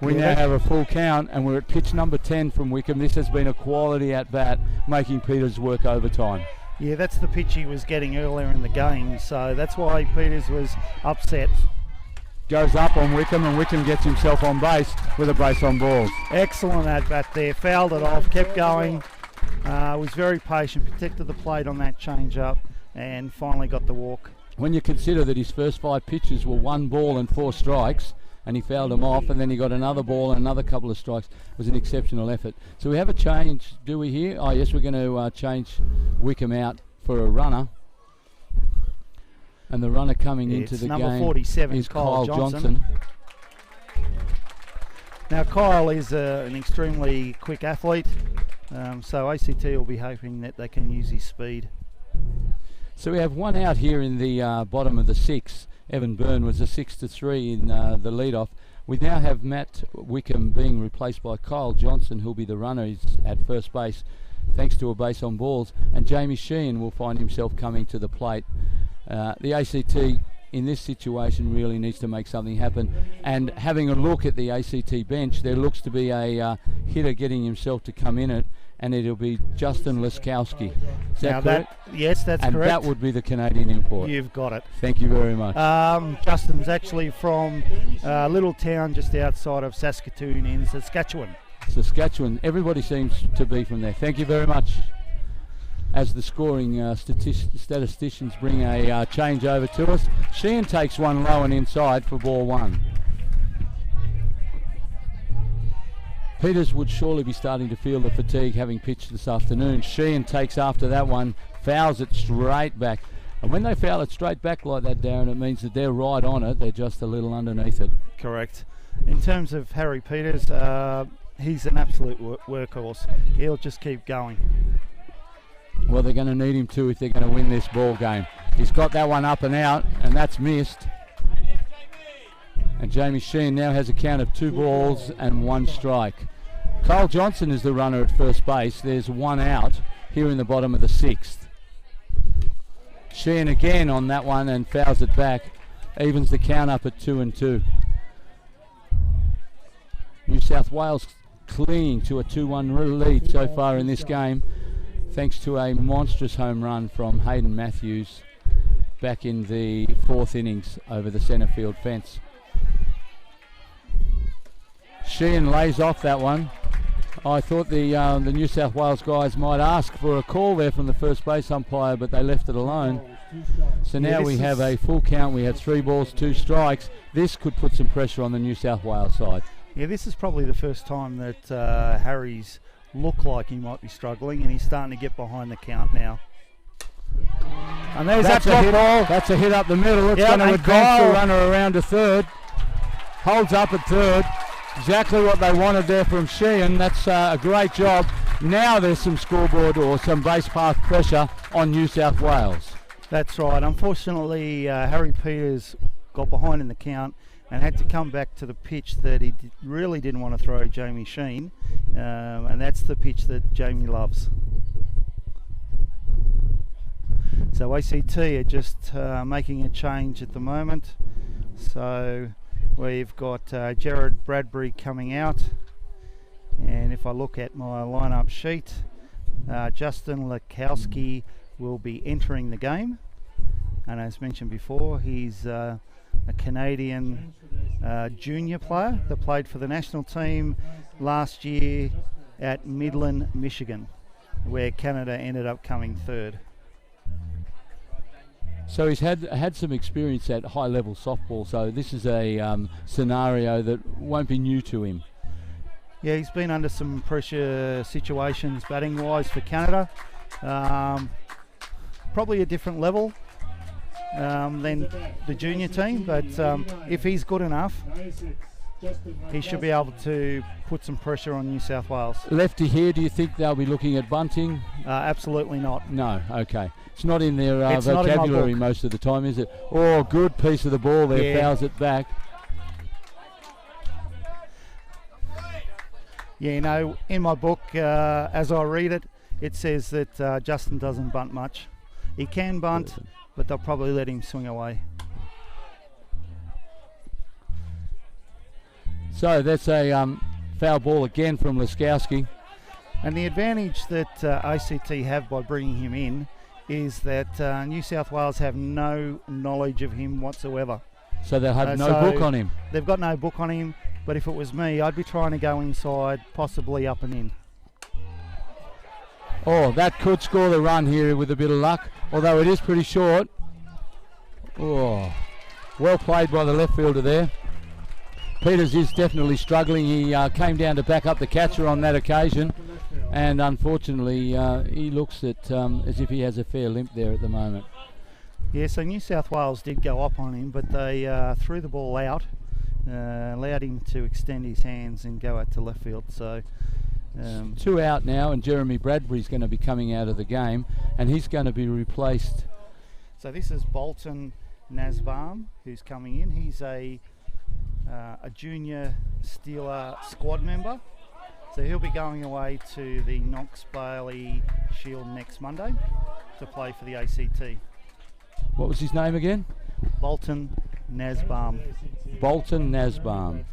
We now have a full count, and we're at pitch number 10 from Wickham. This has been a quality at bat, making Peters work overtime. Yeah, that's the pitch he was getting earlier in the game, so that's why Peters was upset. Goes up on Wickham, and Wickham gets himself on base with a brace on balls. Excellent at bat there, fouled it off, kept going, was very patient, protected the plate on that change up, and finally got the walk. when you consider that his first 5 pitches were 1 ball and 4 strikes, and he fouled them off, and then he got another ball and another couple of strikes, it was an exceptional effort. So we have a change, do we here? Oh yes, we're going to change Wickham out for a runner. And the runner coming into the number game 47, is Kyle Kyle Johnson. Now Kyle is an extremely quick athlete, so ACT will be hoping that they can use his speed. So we have one out here in the bottom of the 6. Evan Byrne was a 6-3 in the lead-off. We now have Matt Wickham being replaced by Kyle Johnson, who'll be the runner. He's at first base thanks to a base on balls, and Jamie Sheehan will find himself coming to the plate. The ACT in this situation really needs to make something happen, and having a look at the ACT bench, there looks to be a hitter getting himself to come in it, and it'll be Justin Laskowski. Is that correct? Yes, that's and correct. And that would be the Canadian import. You've got it. Thank you very much. Justin's actually from a little town just outside of Saskatoon in Saskatchewan. Saskatchewan. Everybody seems to be from there. Thank you very much. As the scoring statisticians bring a change over to us, Sheehan takes one low and inside for ball 1. Peters would surely be starting to feel the fatigue having pitched this afternoon. Sheehan takes after that one, fouls it straight back. And when they foul it straight back like that, Darren, it means that they're right on it. They're just a little underneath it. Correct. In terms of Harry Peters, he's an absolute workhorse. He'll just keep going. Well, they're going to need him to if they're going to win this ball game. He's got that one up and out, and that's missed. And Jamie Sheehan now has a count of 2 balls and 1 strike. Kyle Johnson is the runner at first base. There's 1 out here in the bottom of the 6th. Sheehan again on that one and fouls it back. Evens the count up at 2-2. New South Wales clinging to a 2-1 lead so far in this game, thanks to a monstrous home run from Hayden Matthews back in the 4th innings over the centre field fence. Sheehan lays off that one. I thought the New South Wales guys might ask for a call there from the first base umpire, but they left it alone. So now we have a full count. We have 3 balls, 2 strikes. This could put some pressure on the New South Wales side. Yeah, this is probably the first time that Harry's looked like he might be struggling, and he's starting to get behind the count now. And there's that ball. That's a hit up the middle. It's going to advance the runner around to third. Holds up at third. Exactly what they wanted there from Sheehan. That's a great job. Now there's some scoreboard or some base path pressure on New South Wales. That's right. Unfortunately, Harry Peters got behind in the count and had to come back to the pitch that he really didn't want to throw Jamie Sheehan, and that's the pitch that Jamie loves. So ACT are just making a change at the moment. So we've got Jared Bradbury coming out, and if I look at my lineup sheet, Justin Laskowski will be entering the game, and as mentioned before, he's a Canadian junior player that played for the national team last year at Midland, Michigan, where Canada ended up coming 3rd. So he's had some experience at high-level softball, so this is a scenario that won't be new to him. Yeah, he's been under some pressure situations batting-wise for Canada. Probably a different level than the junior team, but if he's good enough, he should be able to put some pressure on New South Wales. Lefty here, do you think they'll be looking at bunting? Absolutely not. No, okay. It's not in their It's not in my vocabulary book. most of the time, is it? Oh, good piece of the ball there, Yeah. fouls it back. Yeah, you know, in my book, as I read it, it says that Justin doesn't bunt much. He can bunt, but they'll probably let him swing away. So that's a foul ball again from Laskowski. And the advantage that ACT have by bringing him in is that New South Wales have no knowledge of him whatsoever. So they'll have no so book on him. They've got no book on him, but if it was me, I'd be trying to go inside, possibly up and in. Oh, that could score the run here with a bit of luck, although it is pretty short. Oh, well played by the left fielder there. Peters is definitely struggling. He came down to back up the catcher on that occasion, and unfortunately he looks at as if he has a fair limp there at the moment. Yeah, so New South Wales did go up on him, but they threw the ball out, allowed him to extend his hands and go out to left field. So 2 out now, and Jeremy Bradbury's going to be coming out of the game, and he's going to be replaced. So this is Bolton Nasbaum who's coming in. He's a junior Steeler squad member. So he'll be going away to the Knox Bailey Shield next Monday to play for the ACT. What was his name again? Bolton Nasbaum. Bolton Nasbaum.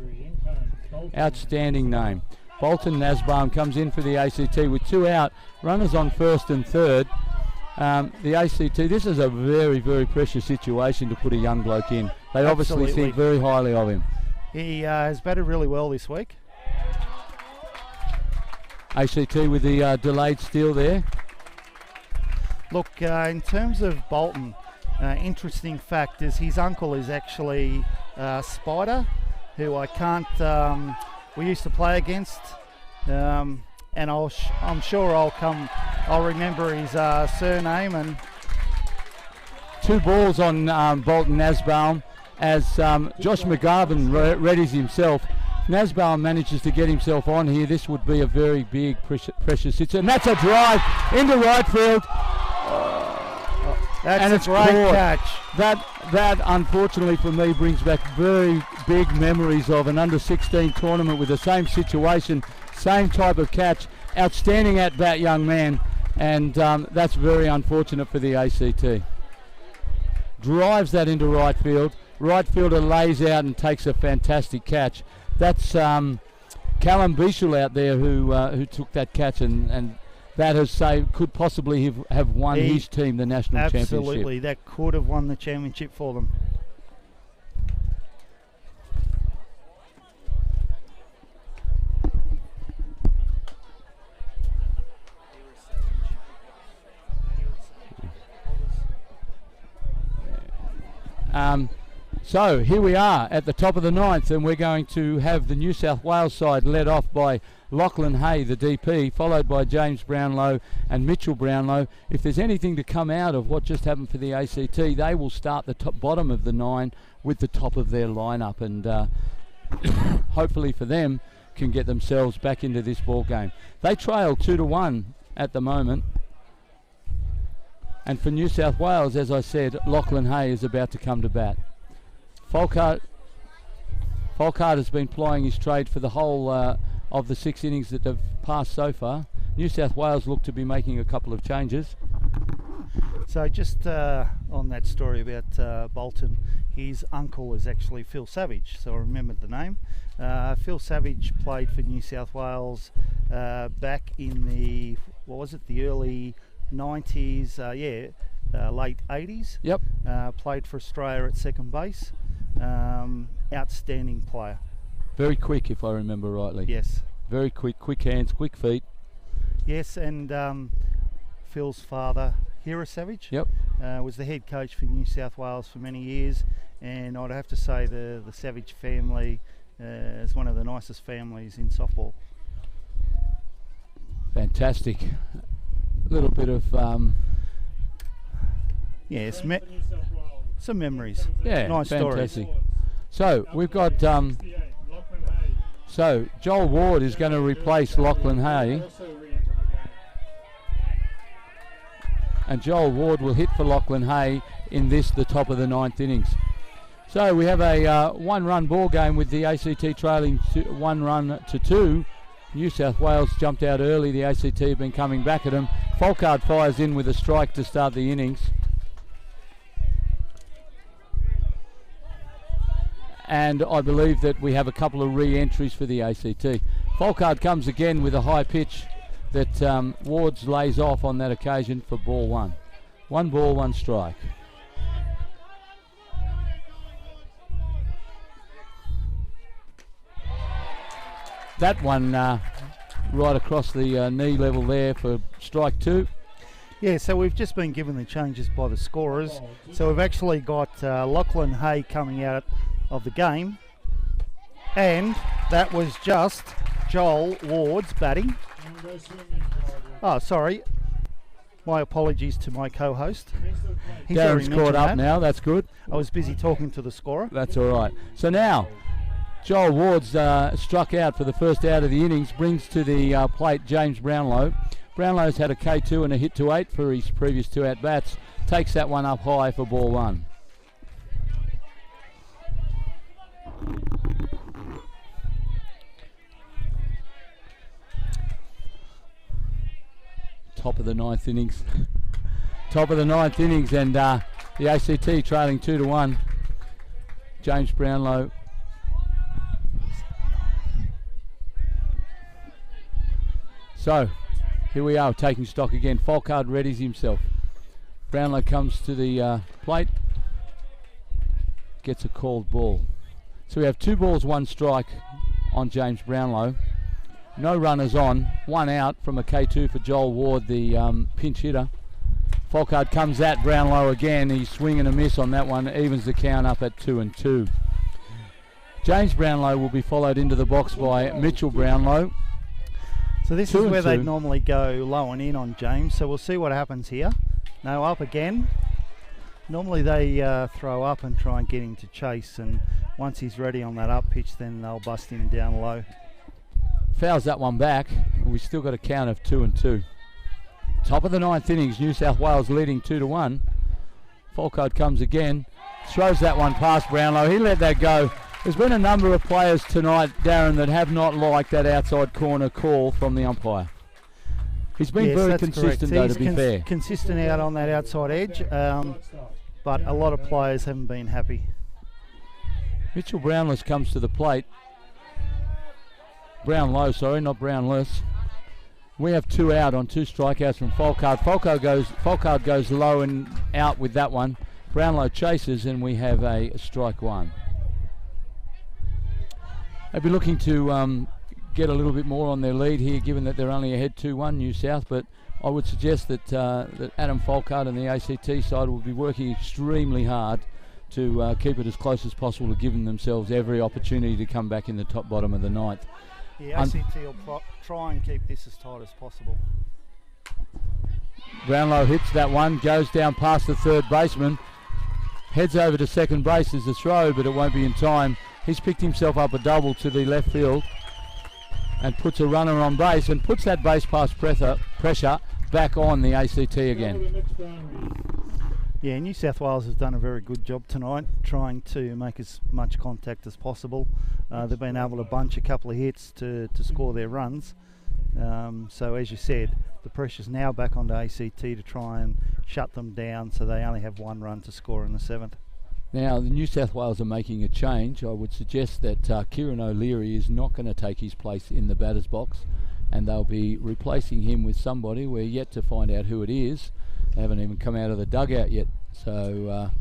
Outstanding name. Bolton Nasbaum comes in for the ACT with 2 out, runners on first and third. The ACT, this is a very, very precious situation to put a young bloke in. They obviously think very highly of him. He has batted really well this week. ACT with the delayed steal there. Look, in terms of Bolton, interesting fact is his uncle is actually Spider, who I can't, we used to play against, and I'm sure I'll remember his surname. And 2 balls on Bolton Nasbaum as Josh Mcgovern readies himself. Nasbaum manages to get himself on here. This would be a very big precious hit, and that's a drive into right field. That's a great catch. That unfortunately for me brings back very big memories of an under-16 tournament with the same situation, same type of catch. Outstanding at bat, young man, and that's very unfortunate for the ACT. Drives that into right field. Right fielder lays out and takes a fantastic catch. That's Callum Bichel out there who took that catch, and that has could possibly have won his team the national championship. Absolutely, that could have won the championship for them. So here we are at the top of the 9th, and we're going to have the New South Wales side led off by Lachlan Hay, the DP, followed by James Brownlow and Mitchell Brownlow. If there's anything to come out of what just happened for the ACT, they will start the bottom of the 9 with the top of their lineup, and hopefully for them can get themselves back into this ball game. They trail 2-1 at the moment. And for New South Wales, as I said, Lachlan Hay is about to come to bat. Folkart has been plying his trade for the whole of the 6 innings that have passed so far. New South Wales look to be making a couple of changes. So just on that story about Bolton, his uncle is actually Phil Savage, so I remembered the name. Phil Savage played for New South Wales back in the, the early 90s, late 80s. Yep. Played for Australia at second base. Outstanding player. Very quick, if I remember rightly. Yes. Very quick hands, quick feet. Yes, and Phil's father, Hira Savage, yep, was the head coach for New South Wales for many years, and I'd have to say the Savage family is one of the nicest families in softball. Fantastic. A little bit of yes, some memories. Yeah, nice fantastic. Stories. So we've got so Joel Ward is going to replace Lachlan Hay, and Joel Ward will hit for Lachlan Hay in the top of the 9th innings. So we have a 1-run ball game with the ACT trailing 1-2. New South Wales jumped out early. The ACT have been coming back at them. Folkart fires in with a strike to start the innings. And I believe that we have a couple of re-entries for the ACT. Folkart comes again with a high pitch that Wards lays off on that occasion for ball 1. 1 ball, 1 strike. That one right across the knee level there for strike 2. Yeah, so we've just been given the changes by the scorers. So we've actually got Lachlan Hay coming out of the game. And that was just Joel Ward's batting. Oh, sorry. My apologies to my co-host. He's Darren's already caught mentioned up that. now. That's good. I was busy talking to the scorer. That's all right. So now, Joel Ward's struck out for the first out of the innings, brings to the plate James Brownlow. Brownlow's had a K2 and a hit to 8 for his previous 2 at-bats. Takes that one up high for ball 1. Top of the 9th innings. Top of the 9th innings, and the ACT trailing 2-1. James Brownlow. So, here we are taking stock again. Folkard readies himself. Brownlow comes to the plate. Gets a called ball. So we have 2 balls, 1 strike on James Brownlow. No runners on. 1 out from a K2 for Joel Ward, the pinch hitter. Folkard comes at Brownlow again. He's swing and a miss on that one. Evens the count up at 2-2. James Brownlow will be followed into the box by Mitchell Brownlow. So this is where they'd normally go low and in on James. So we'll see what happens here. No, up again. Normally they throw up and try and get him to chase. And once he's ready on that up pitch, then they'll bust him down low. Fouls that one back. We've still got a count of 2-2. Top of the 9th innings, New South Wales leading 2-1. Folkard comes again, throws that one past Brownlow. He let that go. There's been a number of players tonight, Darren, that have not liked that outside corner call from the umpire. He's been very consistent, though, to be fair. Consistent out on that outside edge, but a lot of players haven't been happy. Mitchell Brownless comes to the plate. Brownlow, sorry, not Brownless. We have 2 out on 2 strikeouts from Folkard. Folkard goes low and out with that one. Brownlow chases, and we have a strike 1. They'll be looking to get a little bit more on their lead here, given that they're only ahead 2-1 New South. But I would suggest that that Adam Folkard and the ACT side will be working extremely hard to keep it as close as possible, to giving themselves every opportunity to come back in the top bottom of the 9th. The ACT will try and keep this as tight as possible. Brownlow hits that one, goes down past the third baseman, heads over to second base as a throw, but it won't be in time. He's picked himself up a double to the left field and puts a runner on base and puts that base pass pressure back on the ACT again. Yeah, New South Wales has done a very good job tonight trying to make as much contact as possible. They've been able to bunch a couple of hits to score their runs. So as you said, the pressure's now back onto ACT to try and shut them down, so they only have 1 run to score in the 7th. Now, the New South Wales are making a change. I would suggest that Kieran O'Leary is not going to take his place in the batter's box, and they'll be replacing him with somebody. We're yet to find out who it is. They haven't even come out of the dugout yet, so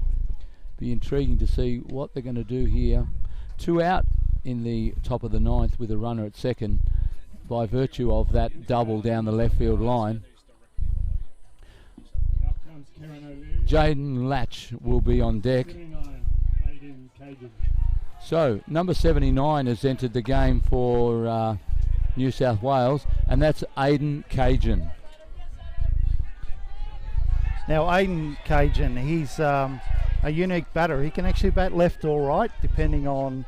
be intriguing to see what they're going to do here. 2 out in the top of the 9th with a runner at second by virtue of that double down the left field line. Jaden Latch will be on deck. So number 79 has entered the game for New South Wales, and that's Hayden Cajun. Now Hayden Cajun, he's a unique batter. He can actually bat left or right depending on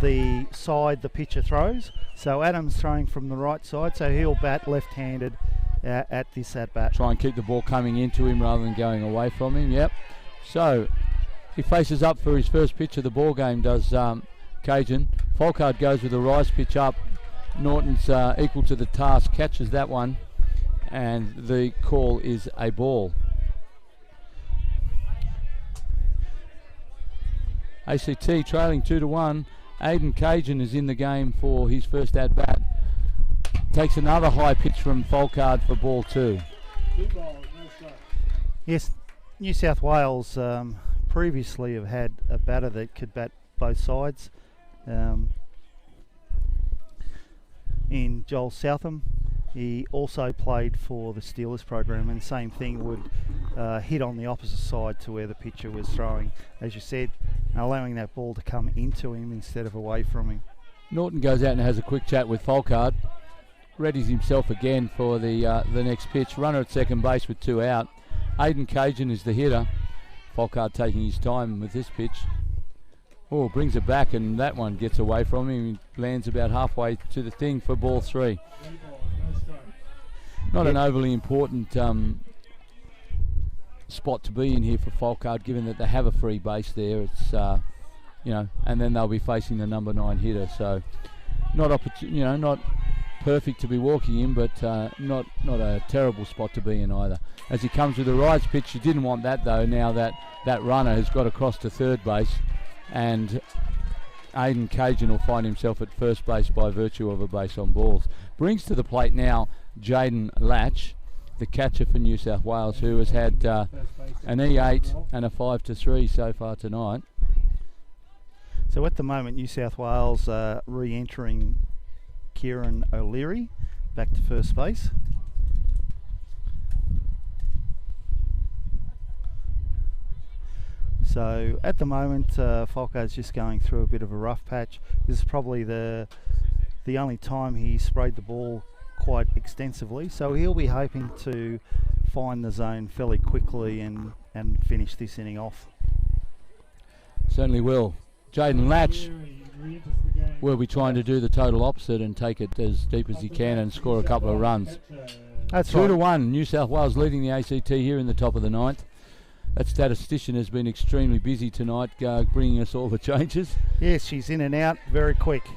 the side the pitcher throws. So Adam's throwing from the right side, so he'll bat left-handed at this at-bat. Try and keep the ball coming into him rather than going away from him, yep. So he faces up for his first pitch of the ball game, does Cajun. Folkard goes with a rise pitch up. Norton's equal to the task, catches that one, and the call is a ball. ACT trailing 2-1. Hayden Cajun is in the game for his first at-bat. Takes another high pitch from Folkard for ball 2. Yes, New South Wales previously have had a batter that could bat both sides in Joel Southam. He also played for the Steelers program, and same thing, would hit on the opposite side to where the pitcher was throwing. As you said, allowing that ball to come into him instead of away from him. Norton goes out and has a quick chat with Folkard. Readies himself again for the next pitch. Runner at second base with 2 out. Hayden Cajun is the hitter. Folkard taking his time with this pitch. Oh, brings it back, and that one gets away from him. He lands about halfway to the thing for ball 3. Not an overly important spot to be in here for Folkard, given that they have a free base there. It's and then they'll be facing the number 9 hitter. So not perfect to be walking in, but not a terrible spot to be in either. As he comes with the rise pitch, you didn't want that though. Now that runner has got across to third base, and Hayden Cajun will find himself at first base by virtue of a base on balls. Brings to the plate now Jaden Latch, the catcher for New South Wales, who has had an E8 and a 5-3 so far tonight. So at the moment, New South Wales re-entering Kieran O'Leary back to first base. So at the moment, Folkard's just going through a bit of a rough patch. This is probably the only time he sprayed the ball quite extensively. So he'll be hoping to find the zone fairly quickly and finish this inning off. Certainly will. Jaden Latch will be trying to do the total opposite and take it as deep as he can and score a couple of runs. That's 2-1. New South Wales leading the ACT here in the top of the 9th. That statistician has been extremely busy tonight, bringing us all the changes. Yes, she's in and out very quick.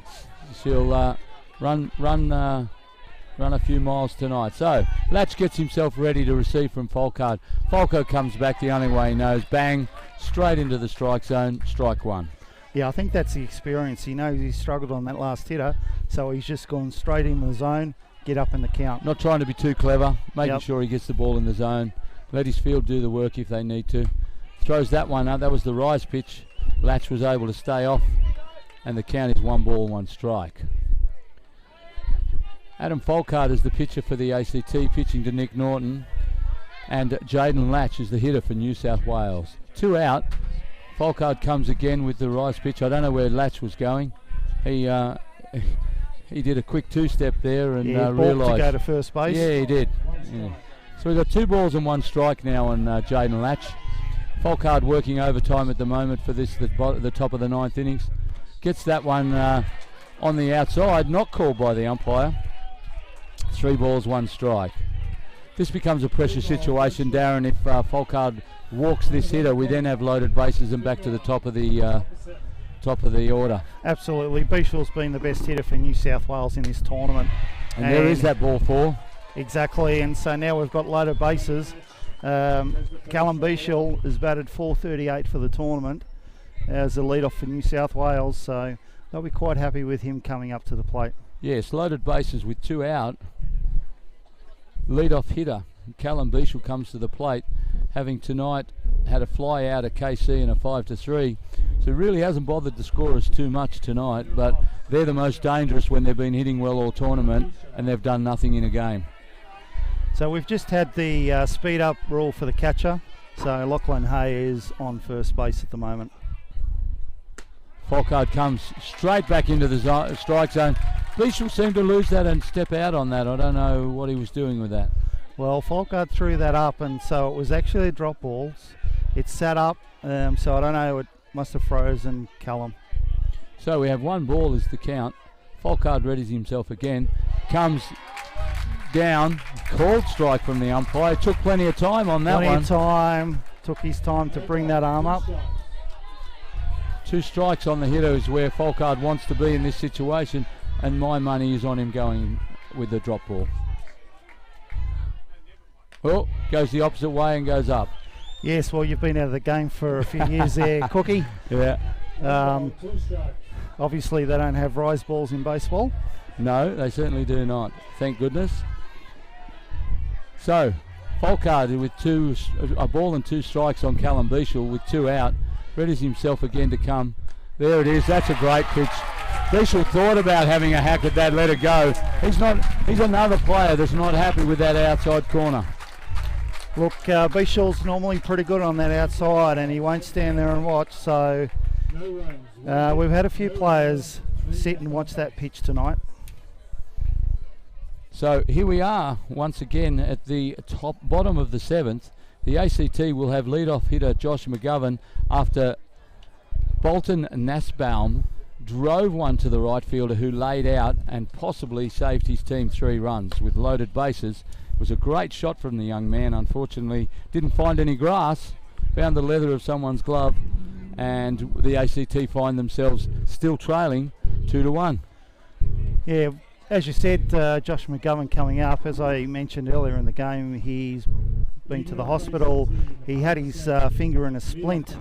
She'll run a few miles tonight. So Latch gets himself ready to receive from Folkard. Folko comes back the only way he knows. Bang, straight into the strike zone. Strike 1. Yeah, I think that's the experience. He knows he struggled on that last hitter, so he's just gone straight in the zone, get up in the count. Not trying to be too clever, making sure he gets the ball in the zone. Let his field do the work if they need to. Throws that one up. That was the rise pitch. Latch was able to stay off, and the count is 1 ball, 1 strike. Adam Folkard is the pitcher for the ACT, pitching to Nick Norton, and Jaden Latch is the hitter for New South Wales. 2 out. Folkard comes again with the rise pitch. I don't know where Latch was going. He did a quick 2-step there and realised to go to first base. Yeah, he did. Yeah. So we've got 2 balls and 1 strike now on Jaden Latch. Folkard working overtime at the moment for this, the top of the 9th innings. Gets that one on the outside, not called by the umpire. 3 balls, 1 strike. This becomes a pressure situation, Darren. If Folkard walks this hitter, we then have loaded bases and back to the top of the order. Absolutely. Beachville's been the best hitter for New South Wales in this tournament. And there is that ball 4. Exactly, and so now we've got loaded bases. Callum Beachville has batted .438 for the tournament as the lead-off for New South Wales, so they'll be quite happy with him coming up to the plate. Yes, loaded bases with 2 out. Lead-off hitter Callum Beachville comes to the plate, having tonight had a fly out at KC and a 5-3. So really hasn't bothered the scorers too much tonight, but they're the most dangerous when they've been hitting well all tournament and they've done nothing in a game. So we've just had the speed up rule for the catcher. So Lachlan Hay is on first base at the moment. Folkard comes straight back into the strike zone. Beachville seemed to lose that and step out on that. I don't know what he was doing with that. Well, Folkard threw that up, and so it was actually a drop ball. It sat up, so I don't know, it must have frozen Callum. So we have 1 ball is the count. Folkard readies himself again. Comes down, called strike from the umpire. Took plenty of time on that one. Plenty of time, took his time to bring that arm up. 2 strikes on the hitter is where Folkard wants to be in this situation, and my money is on him going with the drop ball. Oh, goes the opposite way and goes up. Yes, well, you've been out of the game for a few years there, Cookie. Yeah. Obviously, they don't have rise balls in baseball. No, they certainly do not. Thank goodness. So, Folkard with a ball and 2 strikes on Callum Beachville with 2 out. Readies himself again to come. There it is. That's a great pitch. Diesel thought about having a hack at that, let it go. He's another player that's not happy with that outside corner. Look, Bishaw's normally pretty good on that outside, and he won't stand there and watch. So we've had a few players sit and watch that pitch tonight. So here we are once again at the bottom of the 7th. The ACT will have leadoff hitter Josh Mcgovern after Bolton Nussbaum drove one to the right fielder who laid out and possibly saved his team 3 runs with loaded bases. It was a great shot from the young man. Unfortunately, didn't find any grass, found the leather of someone's glove, and the ACT find themselves still trailing 2-1. Yeah, as you said, Josh Mcgovern coming up. As I mentioned earlier in the game, he's been to the hospital. He had his finger in a splint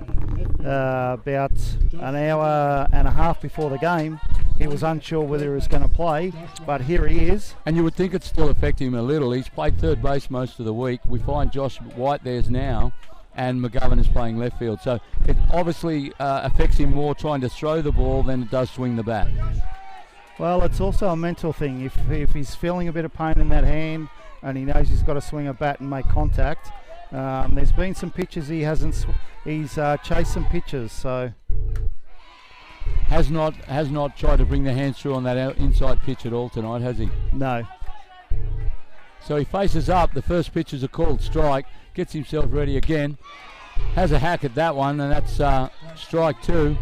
about an hour and a half before the game. He was unsure whether he was going to play, but here he is. And you would think it's still affecting him a little. He's played third base most of the week. We find Josh White there's now, and Mcgovern is playing left field. So it obviously affects him more trying to throw the ball than it does swing the bat. Well, it's also a mental thing. If he's feeling a bit of pain in that hand and he knows he's got to swing a bat and make contact, there's been some pitches he hasn't. He's chased some pitches, so has not tried to bring the hands through on that inside pitch at all tonight, has he? No. So he faces up. The first pitch is a called strike. Gets himself ready again. Has a hack at that one, and that's strike 2.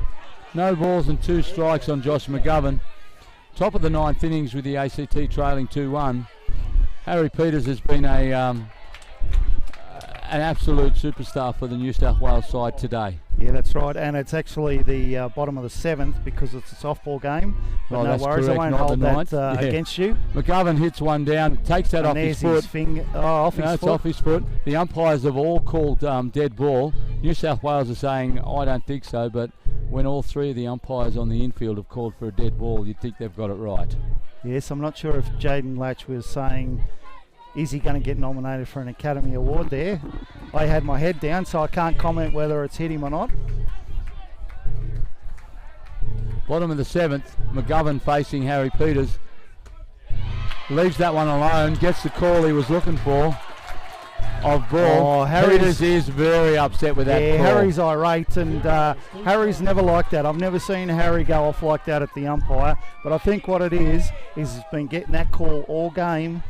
No balls and 2 strikes on Josh Mcgovern. Top of the 9th innings with the ACT trailing 2-1. Harry Peters has been an absolute superstar for the New South Wales side today. Yeah, that's right, and it's actually the bottom of the 7th because it's a softball game. But no worries, correct. I won't hold that against you. Mcgovern hits one down, takes that off his foot. It's off his foot. The umpires have all called dead ball. New South Wales are saying, I don't think so, but when all 3 of the umpires on the infield have called for a dead ball, you'd think they've got it right. Yes, I'm not sure if Jaden Latch was saying, is he going to get nominated for an Academy Award there? I had my head down, so I can't comment whether it's hit him or not. Bottom of the 7th, Mcgovern facing Harry Peters. Leaves that one alone, gets the call he was looking for of ball. Peters is very upset with that call. Harry's irate, and Harry's never like that. I've never seen Harry go off like that at the umpire, but I think what it is he's been getting that call all game,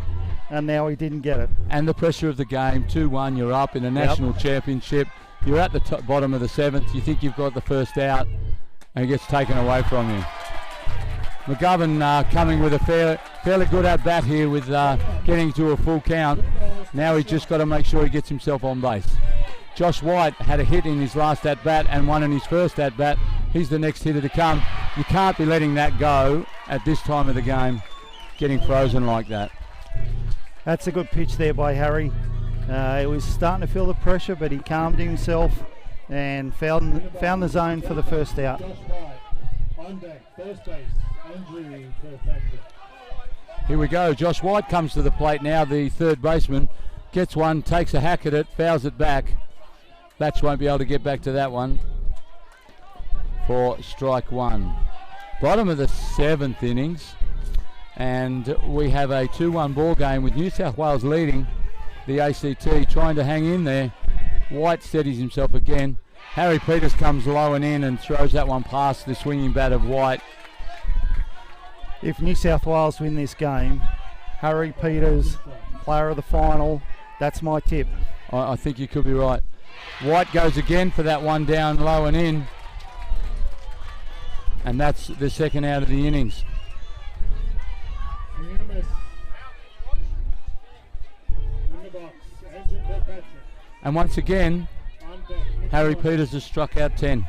and now he didn't get it. And the pressure of the game, 2-1, you're up in a national championship. You're at the bottom of the 7th. You think you've got the first out, and it gets taken away from you. Mcgovern coming with a fairly good at-bat here with getting to a full count. Now he's just got to make sure he gets himself on base. Josh White had a hit in his last at-bat and one in his first at-bat. He's the next hitter to come. You can't be letting that go at this time of the game, getting frozen like that. That's a good pitch there by Harry. He was starting to feel the pressure, but he calmed himself and found the zone for the first out. Josh White on deck, first base, Andrew Kirkpatrick. Here we go. Josh White comes to the plate now, the third baseman. Gets one, takes a hack at it, fouls it back. Batch won't be able to get back to that one for strike 1. Bottom of the 7th innings, and we have a 2-1 ball game with New South Wales leading the ACT, trying to hang in there. White steadies himself again. Harry Peters comes low and in and throws that one past the swinging bat of White. If New South Wales win this game, Harry Peters, player of the final, that's my tip. I think you could be right. White goes again for that one down low and in. And that's the second out of the innings. In the box, Andrew Kirkpatrick. And once again, On deck, Harry Peters has struck out 10.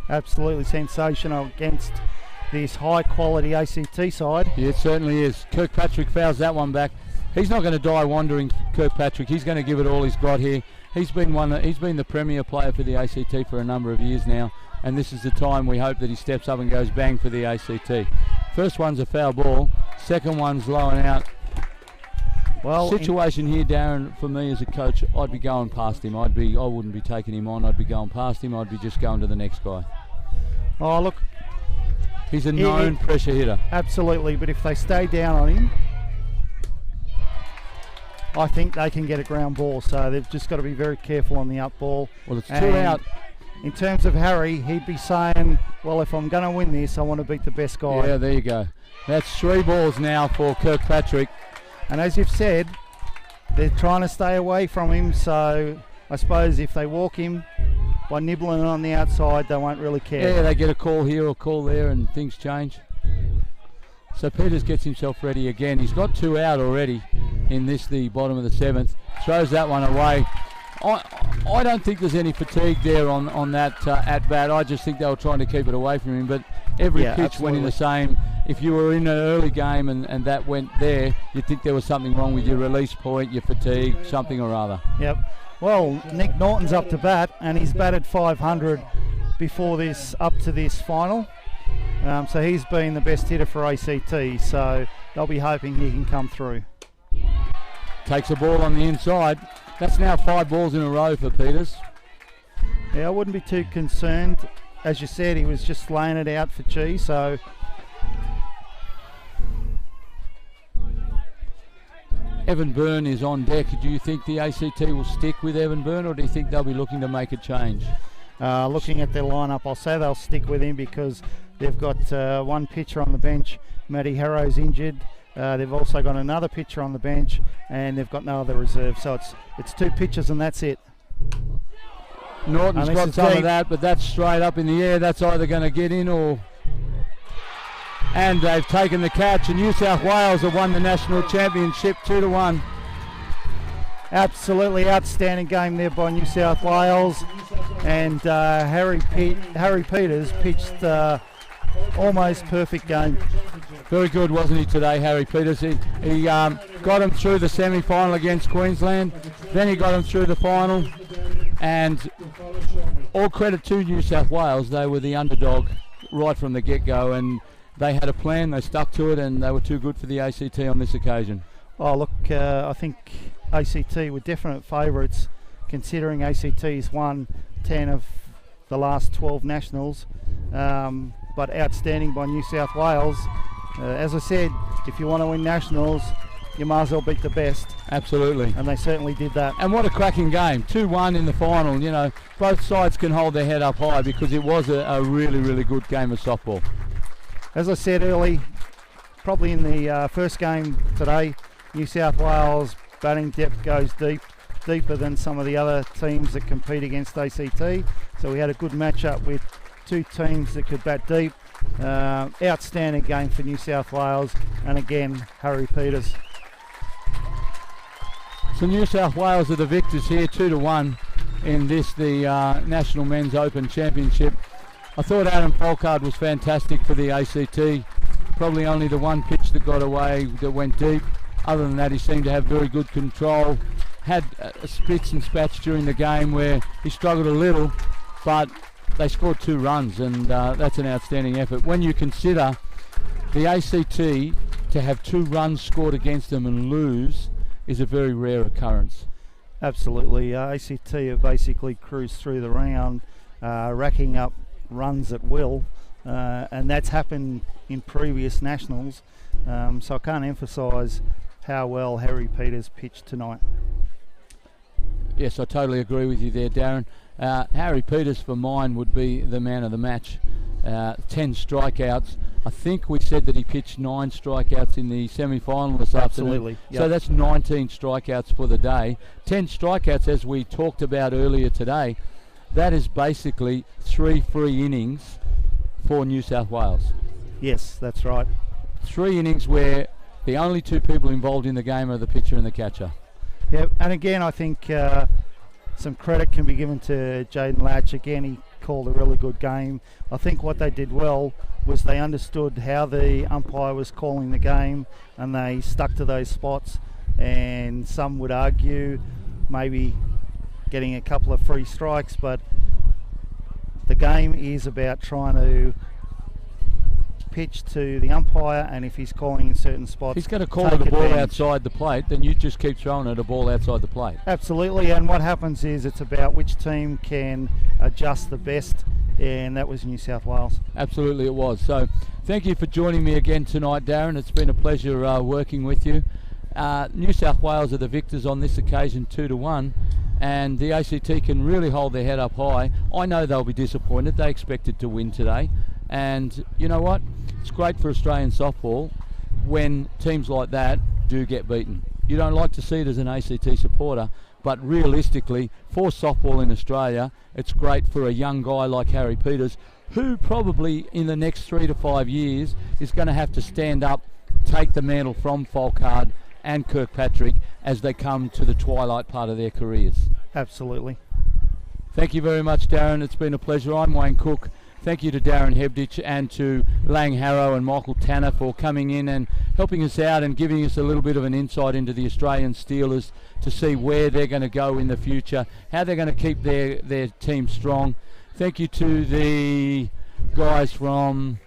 Absolutely sensational against this high quality ACT side. Yeah, it certainly is. Kirkpatrick fouls that one back. He's not going to die wandering, Kirkpatrick. He's going to give it all he's got here. He's been the premier player for the ACT for a number of years now, and this is the time we hope that he steps up and goes bang for the ACT. First one's a foul ball, second one's low and out. Well, situation here, Darren, for me as a coach, I'd be going past him. I wouldn't be taking him on. I'd be going past him. I'd be just going to the next guy. Oh, look. He's a known pressure hitter. Absolutely, but if they stay down on him, I think they can get a ground ball. So they've just got to be very careful on the up ball. Well, it's 2 And out. In terms of Harry, he'd be saying, well, if I'm going to win this, I want to beat the best guy. Yeah, there you go. That's 3 balls now for Kirkpatrick. And as you've said, they're trying to stay away from him, so I suppose if they walk him by nibbling on the outside, they won't really care. Yeah, they get a call here or call there and things change. So Peters gets himself ready again. He's got 2 out already in this, the bottom of the 7th. Throws that one away. I don't think there's any fatigue there on that at-bat. I just think they were trying to keep it away from him, but every pitch went in the same. If you were in an early game and that went there, you'd think there was something wrong with your release point, your fatigue, something or other. Yep. Well, Nick Norton's up to bat, and he's batted 500 before this, up to this final. So he's been the best hitter for ACT, so they'll be hoping he can come through. Takes a ball on the inside. That's now 5 balls in a row for Peters. Yeah, I wouldn't be too concerned. As you said, he was just laying it out for Chi, so... Evan Byrne is on deck. Do you think the ACT will stick with Evan Byrne, or do you think they'll be looking to make a change? Looking at their lineup, I'll say they'll stick with him because they've got one pitcher on the bench. Matty Harrow's injured. They've also got another pitcher on the bench, and they've got no other reserve. So it's 2 pitchers and that's it. Norton's got some of that, but that's straight up in the air. That's either going to get in or... And they've taken the catch, and New South Wales have won the national championship 2-1. Absolutely outstanding game there by New South Wales, and Harry Peters pitched almost perfect game. Very good, wasn't he, today, Harry Peters? He got him through the semi-final against Queensland, then he got him through the final, and all credit to New South Wales. They were the underdog right from the get-go, and they had a plan, they stuck to it, and they were too good for the ACT on this occasion. Oh, look, I think ACT were definite favourites, considering ACT's won 10 of the last 12 nationals, but outstanding by New South Wales. As I said, if you want to win nationals, you might as well beat the best. Absolutely. And they certainly did that. And what a cracking game. 2-1 in the final. You know, both sides can hold their head up high because it was a really, really good game of softball. As I said early, probably in the first game today, New South Wales batting depth goes deeper than some of the other teams that compete against ACT. So we had a good matchup with 2 teams that could bat deep. Outstanding game for New South Wales, and again, Harry Peters. So New South Wales are the victors here, 2-1 in this, the National Men's Open Championship. I thought Adam Folkard was fantastic for the ACT. Probably only the one pitch that got away that went deep. Other than that, he seemed to have very good control. Had spits and spats during the game where he struggled a little, but they scored 2 runs, and that's an outstanding effort. When you consider the ACT to have 2 runs scored against them and lose is a very rare occurrence. Absolutely. ACT have basically cruised through the round, racking up runs at will, and that's happened in previous nationals, so I can't emphasise how well Harry Peters pitched tonight. Yes, I totally agree with you there, Darren. Harry Peters for mine would be the man of the match. 10 strikeouts. I think we said that he pitched 9 strikeouts in the semi-final this afternoon. Absolutely. Yep. So that's 19 strikeouts for the day. 10 strikeouts, as we talked about earlier today. That is basically 3 free innings for New South Wales. Yes, that's right. 3 innings where the only 2 people involved in the game are the pitcher and the catcher. Yeah, and again, I think some credit can be given to Jaden Latch. Again, he called a really good game. I think what they did well was they understood how the umpire was calling the game, and they stuck to those spots. And some would argue maybe getting a couple of free strikes, but the game is about trying to pitch to the umpire, and if he's calling in certain spots, he's going to call it a ball outside the plate, then you just keep throwing it a ball outside the plate. Absolutely, and what happens is it's about which team can adjust the best and that was New South Wales. Absolutely it was. So thank you for joining me again tonight, Darren. It's been a pleasure working with you. New South Wales are the victors on this occasion, 2-1, and the ACT can really hold their head up high. I know they'll be disappointed. They expected to win today, and you know what? It's great for Australian softball when teams like that do get beaten. You don't like to see it as an ACT supporter, but realistically, for softball in Australia, it's great for a young guy like Harry Peters, who probably in the next 3 to 5 years is going to have to stand up, take the mantle from Folkard and Kirkpatrick as they come to the twilight part of their careers. Absolutely. Thank you very much, Darren. It's been a pleasure. I'm Wayne Cook. Thank you to Darren Hebditch and to Lang Harrow and Michael Tanner for coming in and helping us out and giving us a little bit of an insight into the Australian Steelers to see where they're going to go in the future, how they're going to keep their team strong. Thank you to the guys from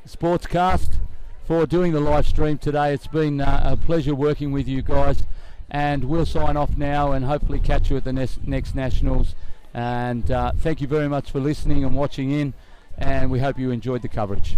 Sportscast for doing the live stream today. It's been a pleasure working with you guys, and we'll sign off now and hopefully catch you at the next Nationals. And thank you very much for listening and watching in, and we hope you enjoyed the coverage.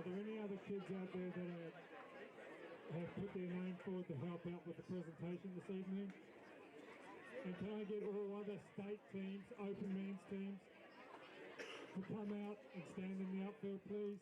there any other kids out there that have put their name forward to help out with the presentation this evening? And can I get all other state teams, open men's teams, to come out and stand in the outfield, please?